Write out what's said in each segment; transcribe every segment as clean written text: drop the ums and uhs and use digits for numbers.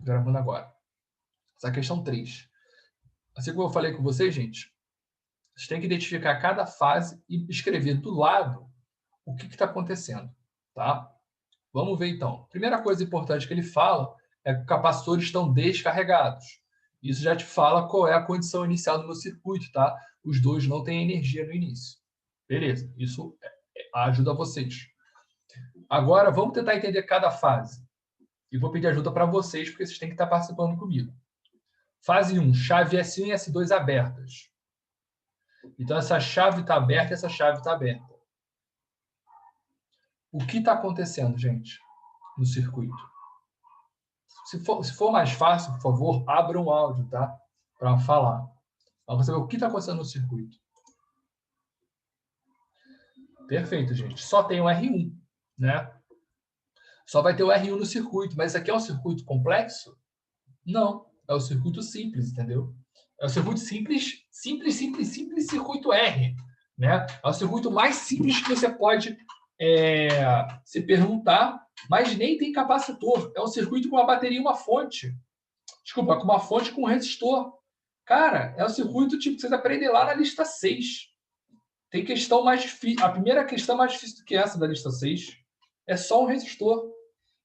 Gravando agora. Essa é a questão 3. Assim como eu falei com vocês, gente, vocês têm que identificar cada fase e escrever do lado o que está acontecendo, tá? Vamos ver, então. Primeira coisa importante que ele fala é que os capacitores estão descarregados. Isso já te fala qual é a condição inicial do meu circuito, tá? Os dois não têm energia no início. Beleza, isso ajuda vocês. Agora, vamos tentar entender cada fase. E vou pedir ajuda para vocês, porque vocês têm que estar participando comigo. Fase 1, chave S1 e S2 abertas. Então, essa chave está aberta e essa chave está aberta. O que está acontecendo, gente, no circuito? Se for mais fácil, por favor, abra um áudio, tá? Para falar. Para você ver o que está acontecendo no circuito. Perfeito, gente. Só tem o R1, né? Só vai ter o R1 no circuito. Mas isso aqui é um circuito complexo? Não. É o circuito simples, entendeu? É o circuito simples, circuito R. Né? É o circuito mais simples que você pode se perguntar, mas nem tem capacitor. É um circuito com uma bateria e uma fonte. Desculpa, com uma fonte com um resistor. Cara, é o circuito tipo que vocês aprendem lá na lista 6. Tem questão mais difícil. A primeira questão mais difícil do que essa da lista 6 é só um resistor.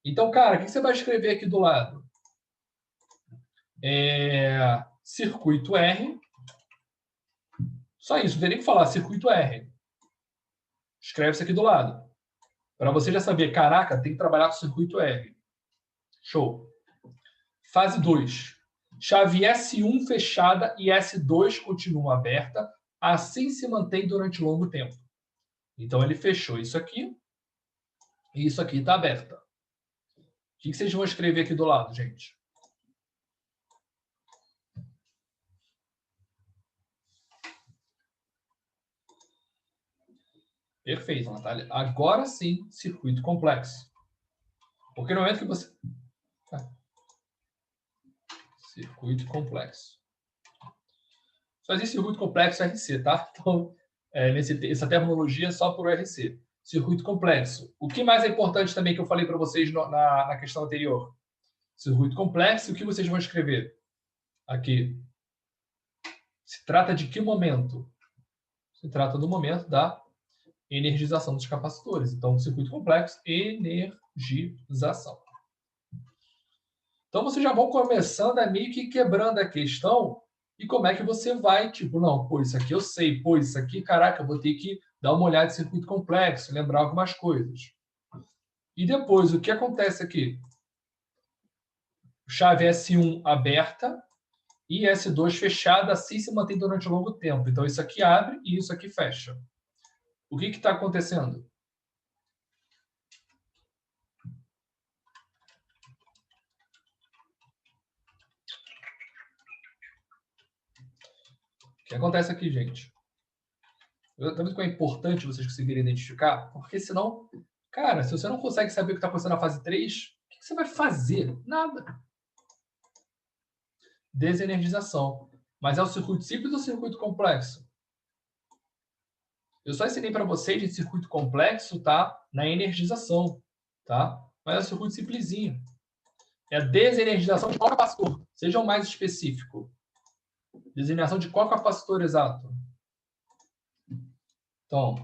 Então, cara, o que você vai escrever aqui do lado? Circuito R. Só isso, não tem nem que falar, circuito R. Escreve isso aqui do lado. Para você já saber, caraca, tem que trabalhar com circuito R. Show. Fase 2. Chave S1 fechada e S2 continua aberta. Assim se mantém durante longo tempo. Então, ele fechou isso aqui. E isso aqui está aberta. O que vocês vão escrever aqui do lado, gente? Perfeito, Natália. Agora sim, circuito complexo. Porque no momento que você... Circuito complexo. Só existe circuito complexo RC, tá? Então, essa terminologia é só por RC. Circuito complexo. O que mais é importante também que eu falei para vocês na questão anterior? Circuito complexo, o que vocês vão escrever? Aqui. Se trata de que momento? Se trata do momento da energização dos capacitores. Então, circuito complexo, energização. Então, vocês já vão começando a meio que quebrando a questão e como é que você vai, tipo, não, pô, isso aqui eu sei, pô, isso aqui, caraca, eu vou ter que dar uma olhada em circuito complexo, lembrar algumas coisas. E depois, o que acontece aqui? Chave S1 aberta e S2 fechada, assim se mantém durante um longo tempo. Então, isso aqui abre e isso aqui fecha. O que está acontecendo? O que acontece aqui, gente? Tá vendo como é importante vocês conseguirem identificar? Porque senão, cara, se você não consegue saber o que está acontecendo na fase 3, o que você vai fazer? Nada. Desenergização. Mas é o circuito simples ou circuito complexo? Eu só ensinei para vocês de circuito complexo, tá? Na energização, tá? Mas é o circuito simplesinho. É a desenergização de qual capacitor? Sejam mais específico. Desenergização de qual capacitor exato? Então,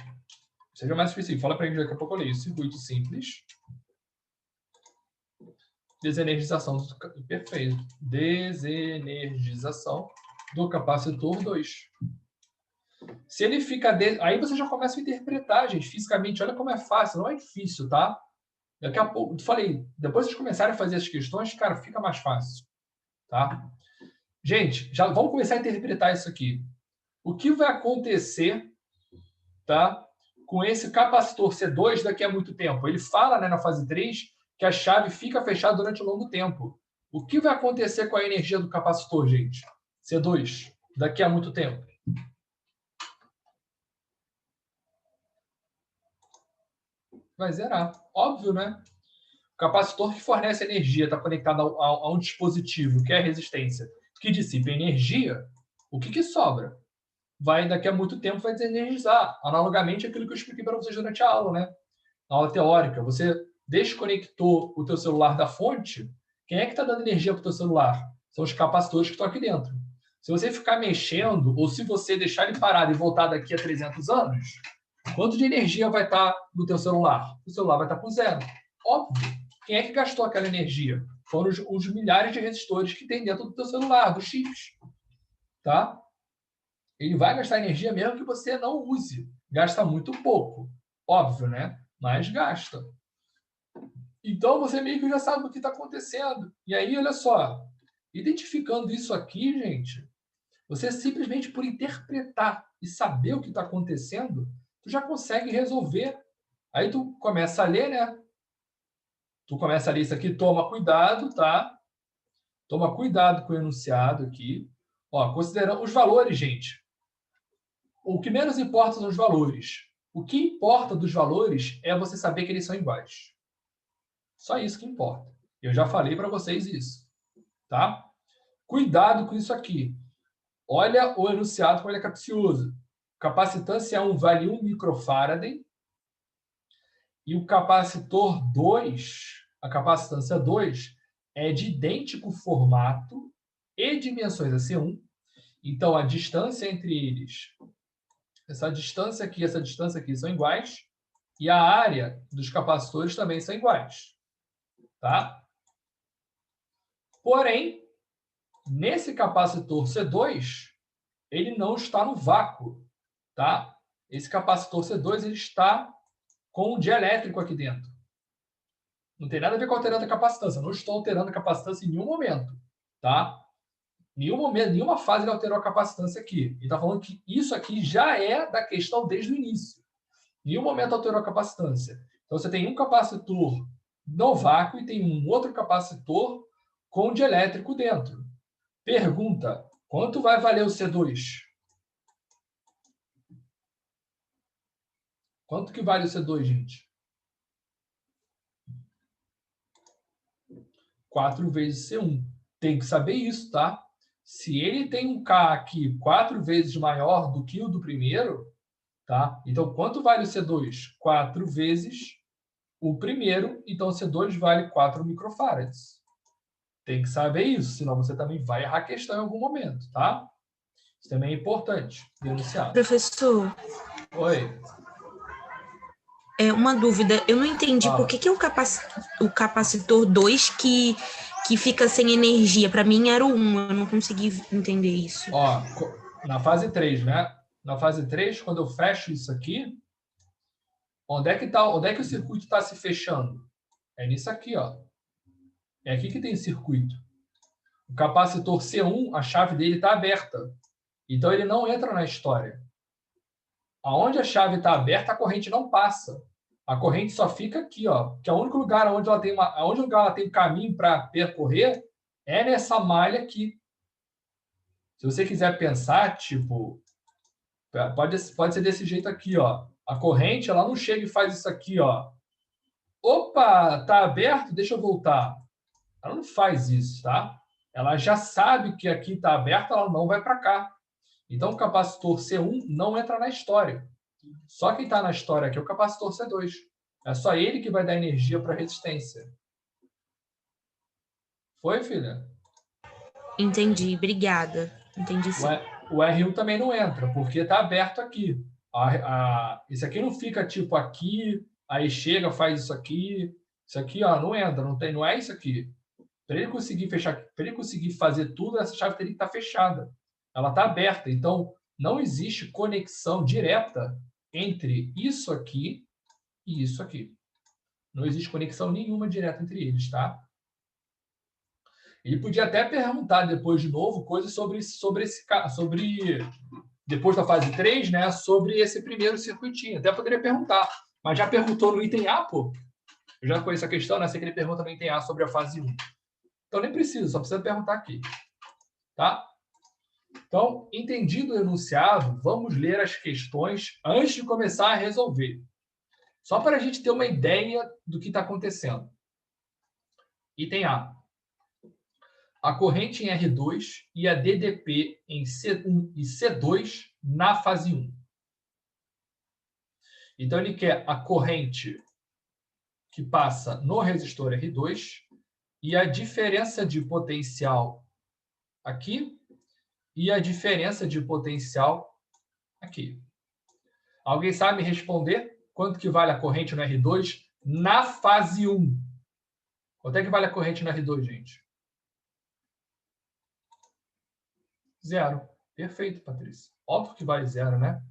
seja mais específico. Fala para a gente daqui a pouco eu leio. Circuito simples. Desenergização. Perfeito. Desenergização do capacitor 2. Se ele fica... Aí você já começa a interpretar, gente. Fisicamente, olha como é fácil. Não é difícil, tá? Daqui a pouco... Falei, depois vocês começarem a fazer as questões, cara, fica mais fácil. Tá? Gente, já vamos começar a interpretar isso aqui. O que vai acontecer, tá, com esse capacitor C2 daqui a muito tempo? Ele fala, né, na fase 3 que a chave fica fechada durante um longo tempo. O que vai acontecer com a energia do capacitor, gente? C2, daqui a muito tempo. Vai zerar. Óbvio, né? O capacitor que fornece energia está conectado a um dispositivo, que é a resistência, que dissipa energia. O que sobra? Vai, daqui a muito tempo, vai desenergizar. Analogamente àquilo que eu expliquei para vocês durante a aula, né? Na aula teórica. Você desconectou o teu celular da fonte, Quem é que está dando energia para o teu celular? São os capacitores que estão aqui dentro. Se você ficar mexendo, ou se você deixar ele parado e voltar daqui a 300 anos, quanto de energia vai estar no teu celular? O celular vai estar com zero. Óbvio. Quem é que gastou aquela energia? Foram os milhares de resistores que tem dentro do teu celular, dos chips. Tá? Ele vai gastar energia mesmo que você não use. Gasta muito pouco. Óbvio, né? Mas gasta. Então, você meio que já sabe o que está acontecendo. E aí, olha só. Identificando isso aqui, gente, você simplesmente por interpretar e saber o que está acontecendo, tu já consegue resolver. Aí tu começa a ler, né? Tu começa a ler isso aqui, toma cuidado, tá? Toma cuidado com o enunciado aqui. Ó, considerando os valores, gente. O que menos importa são os valores. O que importa dos valores é você saber que eles são iguais. Só isso que importa. Eu já falei para vocês isso, tá? Cuidado com isso aqui. Olha o enunciado como ele é capcioso. Capacitância 1 vale 1 microfarad e o capacitor 2, a capacitância 2, é de idêntico formato e dimensões a C1. Então, a distância entre eles, essa distância aqui são iguais e a área dos capacitores também são iguais. Tá? Porém, nesse capacitor C2, ele não está no vácuo. Tá? Esse capacitor C2 ele está com um dielétrico aqui dentro. Não tem nada a ver com alterando a capacitância. Eu não estou alterando a capacitância em nenhum momento. Tá? Nenhum momento, nenhuma fase ele alterou a capacitância aqui. Ele está falando que isso aqui já é da questão desde o início. Nenhum momento alterou a capacitância. Então, você tem um capacitor no vácuo e tem um outro capacitor com dielétrico dentro. Pergunta, quanto vai valer o C2? Quanto que vale o C2, gente? 4 vezes C1. Tem que saber isso, tá? Se ele tem um K aqui 4 vezes maior do que o do primeiro, tá? Então, quanto vale o C2? 4 vezes o primeiro, então o C2 vale 4 microfarads. Tem que saber isso, senão você também vai errar a questão em algum momento, tá? Isso também é importante, denunciar. Professor. Oi. É uma dúvida. Eu não entendi por que o capacitor 2 que fica sem energia. Para mim era o 1, eu não consegui entender isso. Ó, na fase 3, né? Na fase 3, quando eu fecho isso aqui, onde é que o circuito está se fechando? É nisso aqui, ó. É aqui que tem circuito. O capacitor C1, a chave dele está aberta. Então, ele não entra na história. Aonde a chave está aberta, a corrente não passa. A corrente só fica aqui, ó. Que é o único lugar onde ela tem caminho para percorrer é nessa malha aqui. Se você quiser pensar, tipo, pode ser desse jeito aqui, ó. A corrente, ela não chega e faz isso aqui, ó. Opa, tá aberto? Deixa eu voltar. Ela não faz isso, tá? Ela já sabe que aqui está aberto, ela não vai para cá. Então, o capacitor C1 não entra na história. Só quem está na história aqui é o capacitor C2. É só ele que vai dar energia para a resistência. Foi, filha? Entendi, obrigada. Entendi sim. O R1 também não entra, porque está aberto aqui. Esse aqui não fica tipo aqui, aí chega, faz isso aqui. Isso aqui, ó, não entra, não é isso aqui. Para ele conseguir fechar, para ele conseguir fazer tudo, essa chave teria que estar fechada. Ela está aberta, então não existe conexão direta entre isso aqui e isso aqui. Não existe conexão nenhuma direta entre eles, tá? Ele podia até perguntar depois de novo coisas sobre depois da fase 3, né, sobre esse primeiro circuitinho. Até poderia perguntar, mas já perguntou no item A, pô. Eu já conheço a questão, né? Sei que ele pergunta no item A sobre a fase 1. Então nem precisa, só precisa perguntar aqui. Tá? Então, entendido o enunciado, vamos ler as questões antes de começar a resolver. Só para a gente ter uma ideia do que está acontecendo. Item A. A corrente em R2 e a DDP em C1 e C2 na fase 1. Então, ele quer a corrente que passa no resistor R2 e a diferença de potencial aqui e a diferença de potencial aqui. Alguém sabe me responder quanto que vale a corrente no R2 na fase 1? Quanto é que vale a corrente no R2, gente? 0. Perfeito, Patrícia. Óbvio que vale 0, né?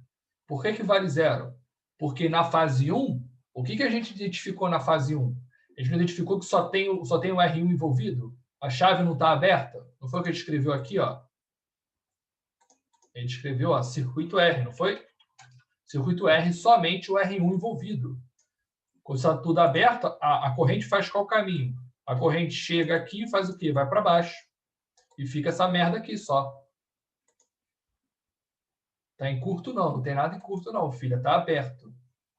Por que vale 0? Porque na fase 1, o que a gente identificou na fase 1? A gente identificou que só tem o R1 envolvido? A chave não está aberta? Não foi o que a gente escreveu aqui, ó? A gente escreveu, ó, circuito R, não foi? Circuito R, somente o R1 envolvido. Quando está tudo aberto, a corrente faz qual caminho? A corrente chega aqui e faz o quê? Vai para baixo. E fica essa merda aqui só. Está em curto, não. Não tem nada em curto, não, filha. Está aberto.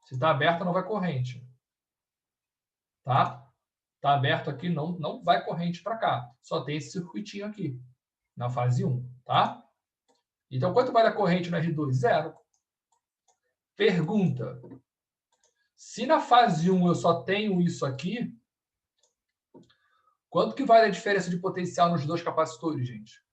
Se está aberto, não vai corrente. Tá? Está aberto aqui, não vai corrente para cá. Só tem esse circuitinho aqui, na fase 1. Tá? Então, quanto vale a corrente no R2? 0. Pergunta. Se na fase 1 eu só tenho isso aqui, quanto que vale a diferença de potencial nos dois capacitores, gente?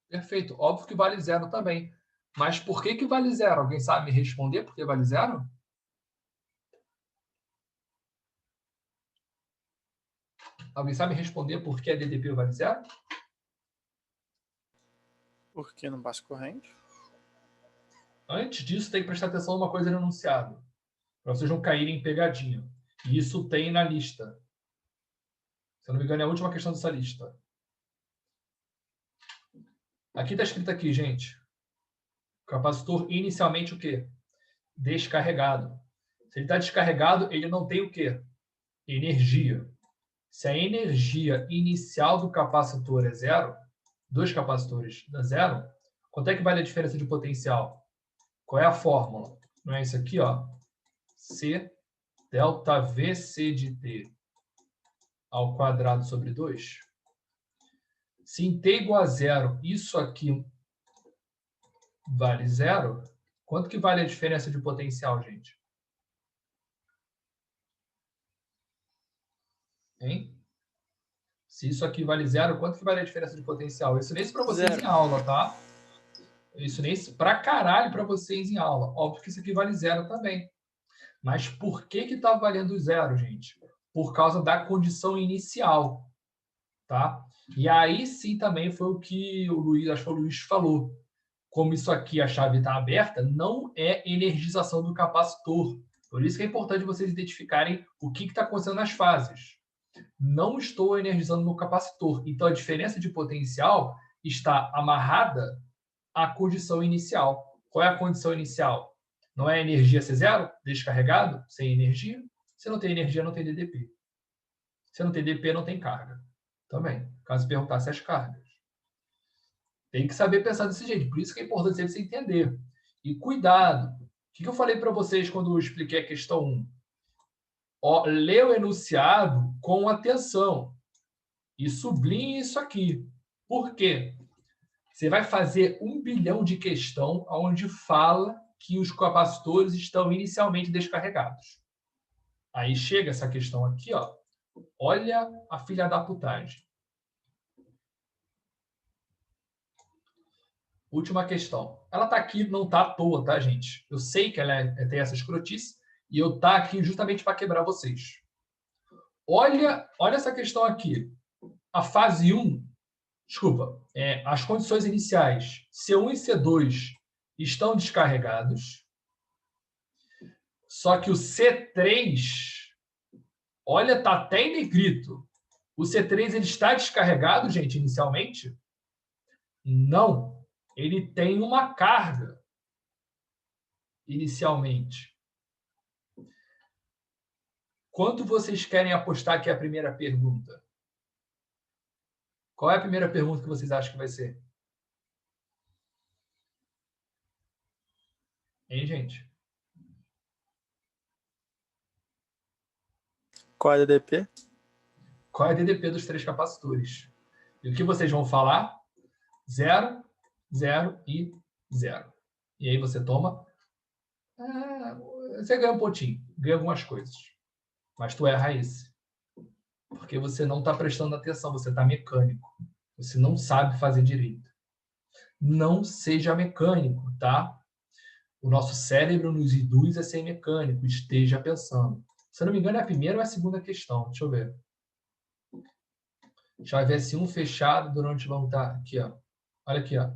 Perfeito. Óbvio que vale 0 também. Mas por que vale 0? Alguém sabe me responder por que vale 0? Alguém sabe me responder por que a DDP vale 0? Porque não passa corrente. Antes disso, tem que prestar atenção numa coisa no enunciado, para vocês não caírem em pegadinha. E isso tem na lista. Se eu não me engano, é a última questão dessa lista. Aqui está escrito aqui, gente. Capacitor inicialmente o quê? Descarregado. Se ele está descarregado, ele não tem o quê? Energia. Se a energia inicial do capacitor é 0, dos capacitores dá 0, quanto é que vale a diferença de potencial? Qual é a fórmula? Não é isso aqui, ó? C delta VC de T ao quadrado sobre 2. Se em T igual a 0, isso aqui vale 0, quanto que vale a diferença de potencial, gente? Hein? Se isso aqui vale 0, quanto que vale a diferença de potencial? Isso nem para vocês 0. em aula, tá? Isso nem pra caralho para vocês em aula. Óbvio que isso aqui vale 0 também. Mas por que está valendo 0, gente? Por causa da condição inicial. Tá? E aí sim também foi o que o Luiz, acho que o Luiz falou. Como isso aqui, a chave está aberta, não é energização do capacitor. Por isso que é importante vocês identificarem o que está acontecendo nas fases. Não estou energizando no capacitor. Então, a diferença de potencial está amarrada à condição inicial. Qual é a condição inicial? Não é a energia ser 0? Descarregado? Sem energia? Se não tem energia, não tem DDP. Se não tem DDP, não tem carga. Também, caso perguntasse as cargas. Tem que saber pensar desse jeito. Por isso que é importante sempre você entender. E cuidado. O que eu falei para vocês quando eu expliquei a questão 1? Ó, lê o enunciado com atenção. E sublinhe isso aqui. Por quê? Você vai fazer 1 bilhão de questão onde fala que os capacitores estão inicialmente descarregados. Aí chega essa questão aqui, ó. Olha a filha da putagem. Última questão. Ela está aqui, não está à toa, tá, gente? Eu sei que ela tem essa escrotice e eu tá aqui justamente para quebrar vocês. Olha essa questão aqui. A fase 1, desculpa, as condições iniciais C1 e C2 estão descarregados, só que o C3, olha, está até em negrito. O C3 ele está descarregado, gente, inicialmente? Não. Ele tem uma carga inicialmente. Quanto vocês querem apostar que é a primeira pergunta? Qual é a primeira pergunta que vocês acham que vai ser? Hein, gente? Qual é a DDP? Qual é a DDP dos 3 capacitores? E o que vocês vão falar? 0, 0 e 0. E aí você toma... Você ganha um pontinho, ganha algumas coisas. Mas tu erra esse. Porque você não está prestando atenção, você está mecânico. Você não sabe fazer direito. Não seja mecânico, tá? O nosso cérebro nos induz a ser mecânico, esteja pensando. Se eu não me engano, é a primeira ou a segunda questão. Deixa eu ver. Chave S1 fechado durante o longo... Tá, aqui, ó. Olha aqui, ó.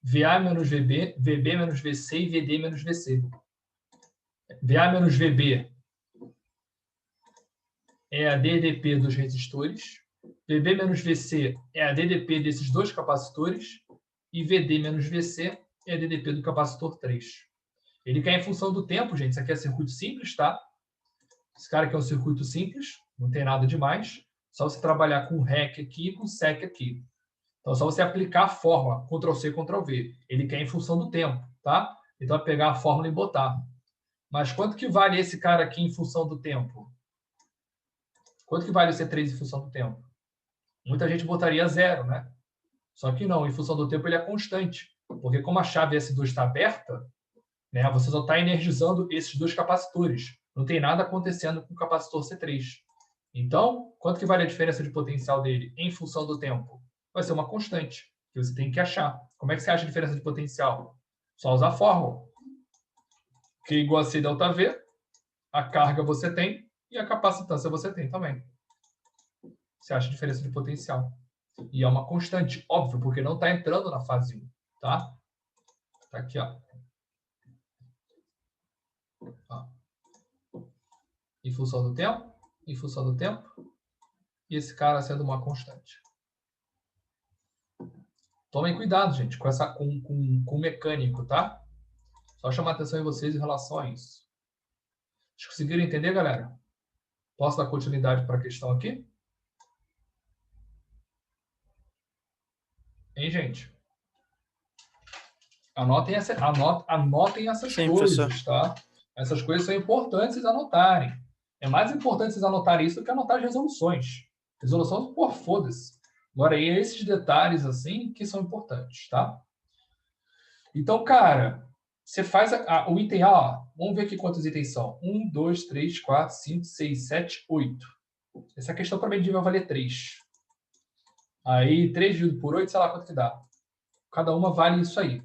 VA menos VB, VB menos VC e VD menos VC. VA menos VB é a DDP dos resistores. VB menos VC é a DDP desses dois capacitores. E VD menos VC é a DDP do capacitor 3. Ele cai em função do tempo, gente. Isso aqui é circuito simples, tá? Esse cara aqui é um circuito simples, não tem nada demais. Só você trabalhar com REC aqui e com SEC aqui. Então, é só você aplicar a fórmula, Ctrl+C, Ctrl+V. Ele cai em função do tempo, tá? Então, é pegar a fórmula e botar. Mas quanto que vale esse cara aqui em função do tempo? Quanto que vale o C3 em função do tempo? Muita gente botaria 0, né? Só que não, em função do tempo ele é constante. Porque como a chave S2 está aberta, né, você só está energizando esses dois capacitores. Não tem nada acontecendo com o capacitor C3. Então, quanto que vale a diferença de potencial dele em função do tempo? Vai ser uma constante, que você tem que achar. Como é que você acha a diferença de potencial? Só usar a fórmula. Q igual a C delta V, a carga você tem e a capacitância você tem também. Você acha a diferença de potencial. E é uma constante, óbvio, porque não está entrando na fase 1, tá? Tá aqui, ó. Em função do tempo, em função do tempo, e esse cara sendo uma constante. Tomem cuidado, gente, com o mecânico, tá? Só chamar a atenção em vocês em relação a isso. Vocês conseguiram entender, galera? Posso dar continuidade para a questão aqui? Hein, gente? Anotem essas Sim, coisas, professor. tá? Essas coisas são importantes vocês anotarem. É mais importante vocês anotarem isso do que anotar as resoluções. Resolução, pô, foda-se. Agora, aí, esses detalhes, assim, que são importantes, tá? Então, cara, você faz o item A, ó, vamos ver aqui quantos itens são. 1, 2, 3, 4, 5, 6, 7, 8. Essa questão para medir vai valer 3. Aí, 3 dividido por 8, sei lá quanto que dá. Cada uma vale isso aí.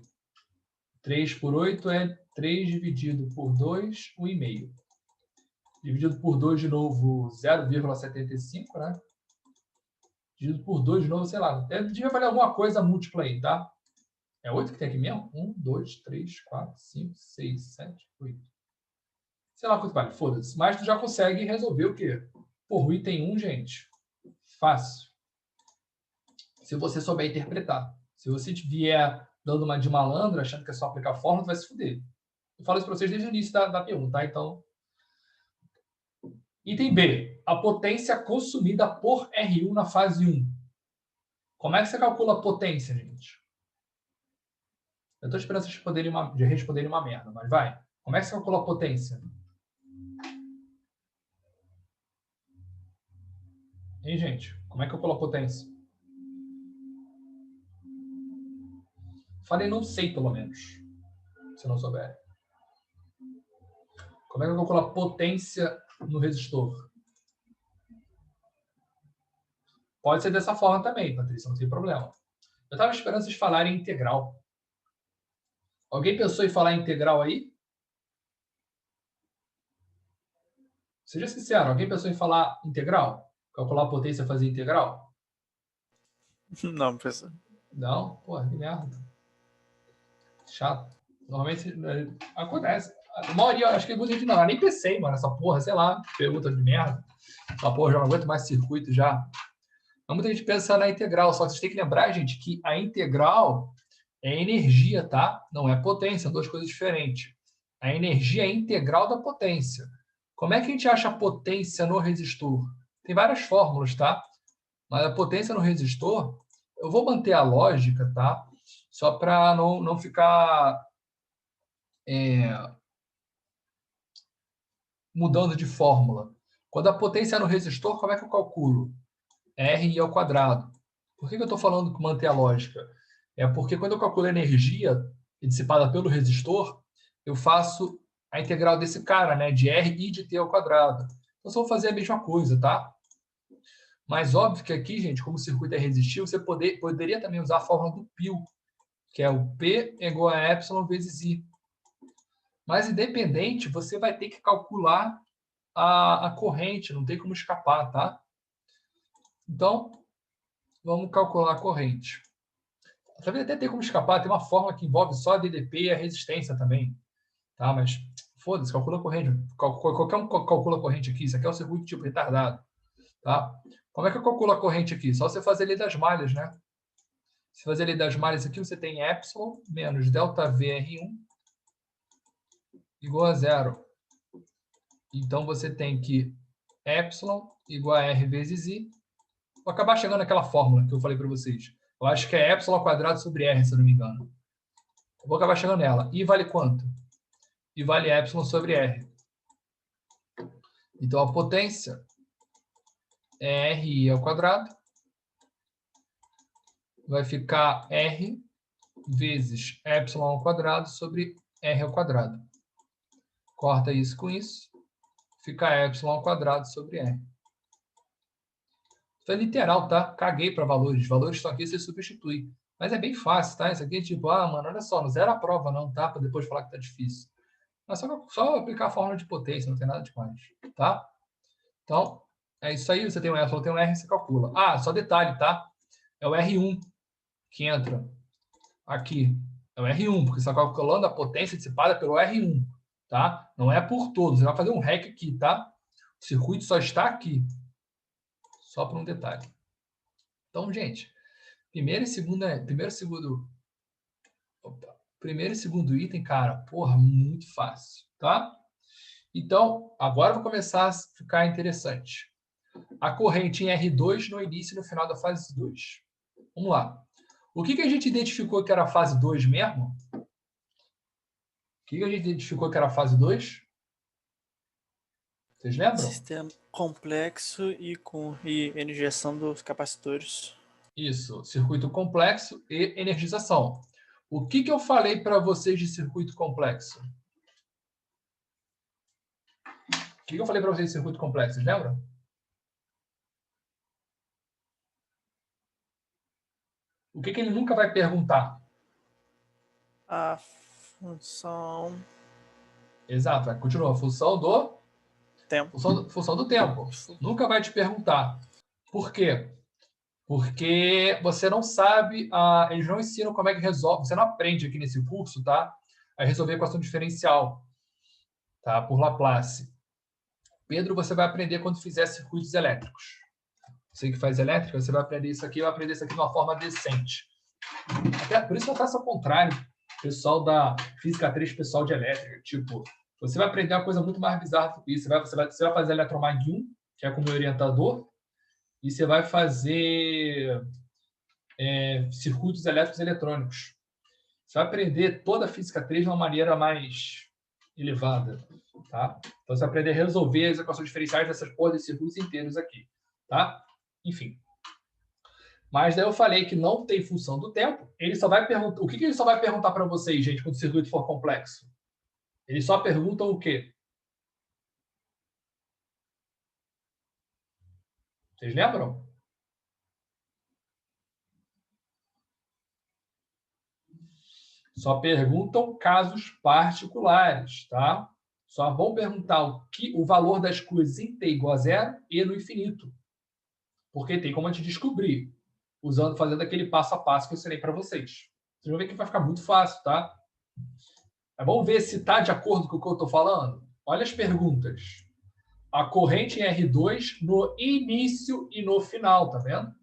3 por 8 é 3 dividido por 2, 1,5. Dividido por 2 de novo, 0,75, né? Dividido por 2 de novo, sei lá. Devia valer alguma coisa múltipla aí, tá? É 8 que tem aqui mesmo? 1, 2, 3, 4, 5, 6, 7, 8. Sei lá quanto vale, foda-se. Mas tu já consegue resolver o quê? Por o item 1, gente, fácil. Se você souber interpretar. Se você vier dando uma de malandro, achando que é só aplicar a fórmula, tu vai se fuder. Eu falo isso para vocês desde o início da pergunta, tá? Então, item B. A potência consumida por R1 na fase 1. Como é que você calcula a potência, gente? Eu estou esperando vocês responderem uma merda, mas vai. Como é que você calcula a potência? Hein, gente? Como é que calcula a potência? Falei, não sei, pelo menos. Se não souber. Como é que eu calculo a potência no resistor? Pode ser dessa forma também, Patrícia, não tem problema. Eu estava esperando vocês falarem integral. Alguém pensou em falar integral aí? Seja sincero, alguém pensou em falar integral? Calcular a potência e fazer integral? Não, professor. Não? Porra, que merda. Chato. Normalmente acontece. A maioria, acho que muita gente não. Eu nem pensei, mano, essa porra, sei lá, pergunta de merda. Essa porra, já não aguento mais circuito já. Mas muita gente pensa na integral, só que vocês têm que lembrar, gente, que a integral é energia, tá? Não é potência, são duas coisas diferentes. A energia é integral da potência. Como é que a gente acha a potência no resistor? Tem várias fórmulas, tá? Mas a potência no resistor, eu vou manter a lógica, tá? Só para não ficar mudando de fórmula. Quando a potência é no resistor, como é que eu calculo? R ao quadrado. Por que eu estou falando que manter a lógica? É porque quando eu calculo a energia dissipada pelo resistor, eu faço a integral desse cara, né? De R e de t ao quadrado. Então, só vou fazer a mesma coisa, tá? Mas óbvio que aqui, gente, como o circuito é resistível, você poderia também usar a fórmula do π, que é o P igual a epsilon vezes I. Mas, independente, você vai ter que calcular a corrente, não tem como escapar, tá? Então, vamos calcular a corrente. Talvez até tenha como escapar, tem uma fórmula que envolve só a DDP e a resistência também, tá? Mas, foda-se, calcula a corrente. Qualquer um calcula a corrente aqui, isso aqui é o circuito tipo retardado, tá? Como é que eu calculo a corrente aqui? Só você fazer a lei das malhas, né? Se fazer a lei das malhas aqui, você tem epsilon menos delta VR1 igual a zero. Então, você tem que epsilon igual a R vezes I. Vou acabar chegando naquela fórmula que eu falei para vocês. Eu acho que é epsilon ao quadrado sobre R, se eu não me engano. Eu vou acabar chegando nela. I vale quanto? I vale epsilon sobre R. Então, a potência é RI ao quadrado. Vai ficar R vezes epsilon ao quadrado sobre R ao quadrado. Corta isso com isso. Fica epsilon ao quadrado sobre R. Isso é literal, tá? Caguei para valores. Valores estão aqui, você substitui. Mas é bem fácil, tá? Isso aqui é tipo, mano, olha só, não zero a prova não, tá? Para depois falar que tá difícil. É só aplicar a fórmula de potência, não tem nada demais, tá? Então, é isso aí. Você tem um epsilon, tem um R, você calcula. Só detalhe, tá? É o R1 que entra aqui. É o R1, porque você está calculando a potência dissipada pelo R1, tá? Não é por todos. Você vai fazer um REC aqui, tá? O circuito só está aqui. Só por um detalhe. Então, gente, primeiro e segundo item, cara, porra, muito fácil, tá? Então, agora vai começar a ficar interessante. A corrente em R2 no início e no final da fase 2. Vamos lá. O que a gente identificou que era a fase 2 mesmo? O que a gente identificou que era a fase 2? Vocês lembram? Sistema complexo e com energização dos capacitores. Isso, circuito complexo e energização. O que eu falei para vocês de circuito complexo? O que eu falei para vocês de circuito complexo? Vocês lembram? O que ele nunca vai perguntar? A função... Exato, continua. A função do tempo. Função do tempo. Nunca vai te perguntar. Por quê? Porque você não sabe, eles não ensinam como é que resolve, você não aprende aqui nesse curso, tá? A resolver a equação diferencial, tá? Por Laplace. Pedro, você vai aprender quando fizer circuitos elétricos. Você que faz elétrica, você vai aprender isso aqui, vai aprender isso aqui de uma forma decente. Até, por isso eu faço ao contrário, pessoal da Física 3, pessoal de elétrica. Tipo, você vai aprender uma coisa muito mais bizarra do que isso. Você vai fazer Eletromag 1, que é com o meu orientador, e você vai fazer circuitos elétricos e eletrônicos. Você vai aprender toda a Física 3 de uma maneira mais elevada. Tá? Então, você vai aprender a resolver as equações diferenciais dessas porras de circuitos inteiros aqui. Tá? Enfim. Mas daí eu falei que não tem função do tempo. Ele só vai perguntar. O que ele só vai perguntar para vocês, gente, quando o circuito for complexo? Eles só perguntam o quê? Vocês lembram? Só perguntam casos particulares, tá? Só vão perguntar o valor das coisas em t igual a zero e no infinito. Porque tem como a gente descobrir, fazendo aquele passo a passo que eu ensinei para vocês. Vocês vão ver que vai ficar muito fácil, tá? Vamos ver se está de acordo com o que eu estou falando? Olha as perguntas. A corrente em R2 no início e no final, tá vendo?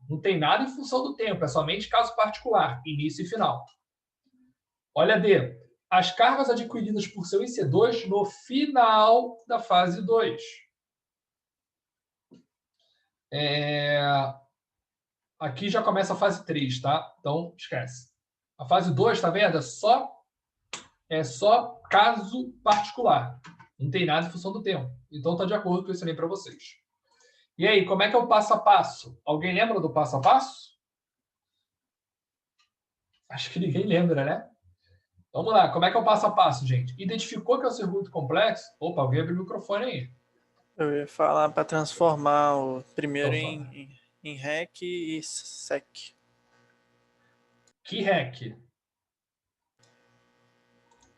Não tem nada em função do tempo, é somente caso particular, início e final. Olha D. As cargas adquiridas por seu IC2 no final da fase 2. Aqui já começa a fase 3, tá? Então, esquece. A fase 2, tá vendo? É só caso particular. Não tem nada em função do tempo. Então, está de acordo com o que eu ensinei para vocês. E aí, como é que é o passo a passo? Alguém lembra do passo a passo? Acho que ninguém lembra, né? Vamos lá, como é que é o passo a passo, gente? Identificou que é um circuito complexo? Opa, alguém abriu o microfone aí. Eu ia falar para transformar o primeiro Então, em REC e SEC. Que REC?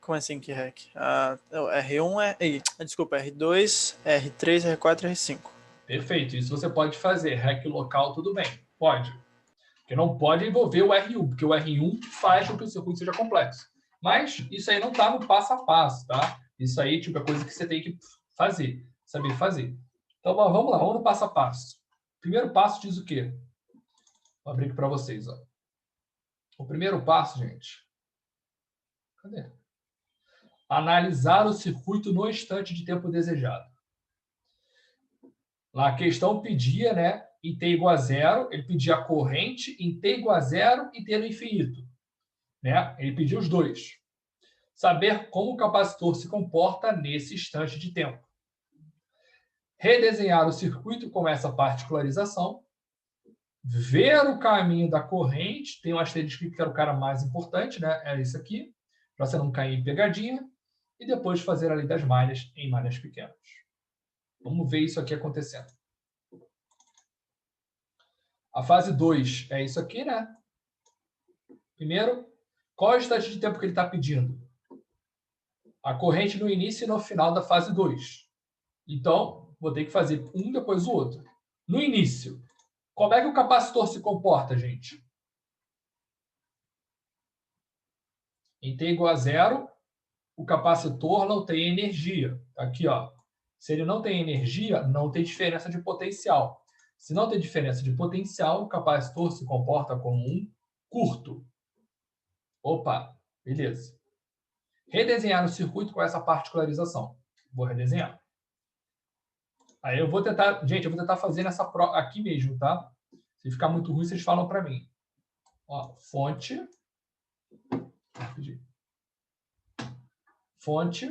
Como assim que REC? R1, desculpa, R2, R3, R4, R5. Perfeito, isso você pode fazer. REC local, tudo bem. Pode. Porque não pode envolver o R1, porque o R1 faz com que o circuito seja complexo. Mas isso aí não está no passo a passo, tá? Isso aí tipo, é coisa que você tem que fazer, saber fazer. Então, vamos lá, vamos no passo a passo. O primeiro passo diz o quê? Vou abrir aqui para vocês. Ó. O primeiro passo, gente. Cadê? Analisar o circuito no instante de tempo desejado. Lá a questão pedia, né, em t igual a zero, ele pedia a corrente em t igual a zero e t no infinito. Né? Ele pediu os dois. Saber como o capacitor se comporta nesse instante de tempo. Redesenhar o circuito com essa particularização. Ver o caminho da corrente. Tem um asterisco que era o cara mais importante, né? Era isso aqui, para você não cair em pegadinha. E depois fazer a lei das malhas em malhas pequenas. Vamos ver isso aqui acontecendo. A fase 2 é isso aqui, né? Primeiro, qual é o instante de tempo que ele está pedindo? A corrente no início e no final da fase 2. Então, vou ter que fazer um depois do outro. No início, como é que o capacitor se comporta, gente? Em t igual a zero, o capacitor não tem energia. Aqui, ó. Se ele não tem energia, não tem diferença de potencial. Se não tem diferença de potencial, o capacitor se comporta como um curto. Opa, beleza. Redesenhar o circuito com essa particularização. Vou redesenhar. Aí eu vou tentar, gente, eu vou tentar fazer nessa aqui mesmo, tá? Se ficar muito ruim, vocês falam para mim. Ó, fonte. Fonte.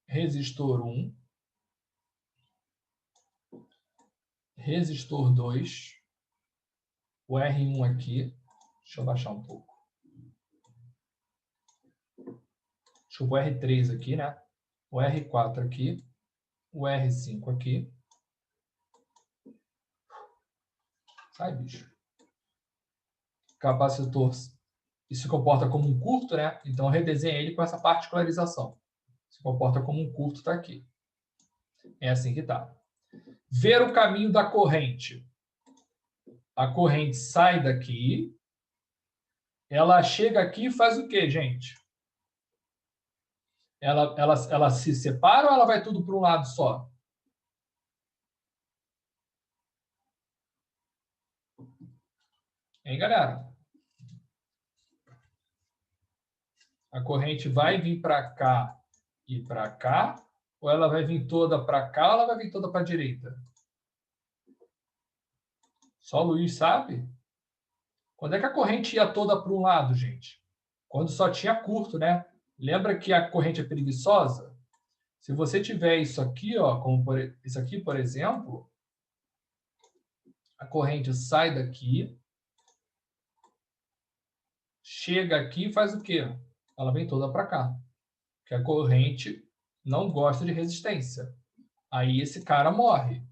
Resistor 1. Resistor 2. O R1 aqui. Deixa eu baixar um pouco. Deixa eu pôr o R3 aqui, né? O R4 aqui. O R5 aqui. Sai, bicho. Capacitor se comporta como um curto, né? Então, redesenha ele com essa particularização. Se comporta como um curto, está aqui. É assim que está. Ver o caminho da corrente. A corrente sai daqui. Ela chega aqui e faz o quê, gente? Ela se separa ou ela vai tudo para um lado só? Hein, galera? A corrente vai vir para cá e para cá, ou ela vai vir toda para cá ou ela vai vir toda para a direita? Só o Luiz sabe? Quando é que a corrente ia toda para um lado, gente? Quando só tinha curto, né? Lembra que a corrente é preguiçosa? Se você tiver isso aqui, ó, como isso aqui, por exemplo, a corrente sai daqui, chega aqui e faz o quê? Ela vem toda para cá. Porque a corrente não gosta de resistência. Aí esse cara morre.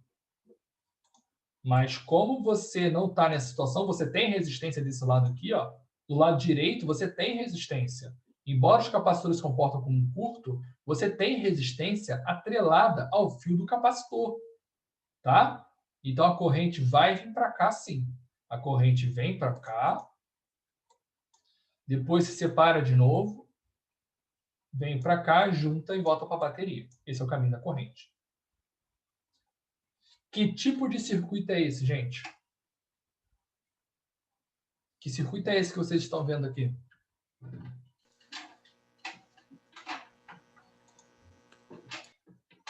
Mas como você não está nessa situação, você tem resistência desse lado aqui, ó. Do lado direito, você tem resistência. Embora os capacitores se comportam como um curto, você tem resistência atrelada ao fio do capacitor. Tá? Então, a corrente vai vir para cá, sim. A corrente vem para cá, depois se separa de novo, vem para cá, junta e volta para a bateria. Esse é o caminho da corrente. Que tipo de circuito é esse, gente? Que circuito é esse que vocês estão vendo aqui?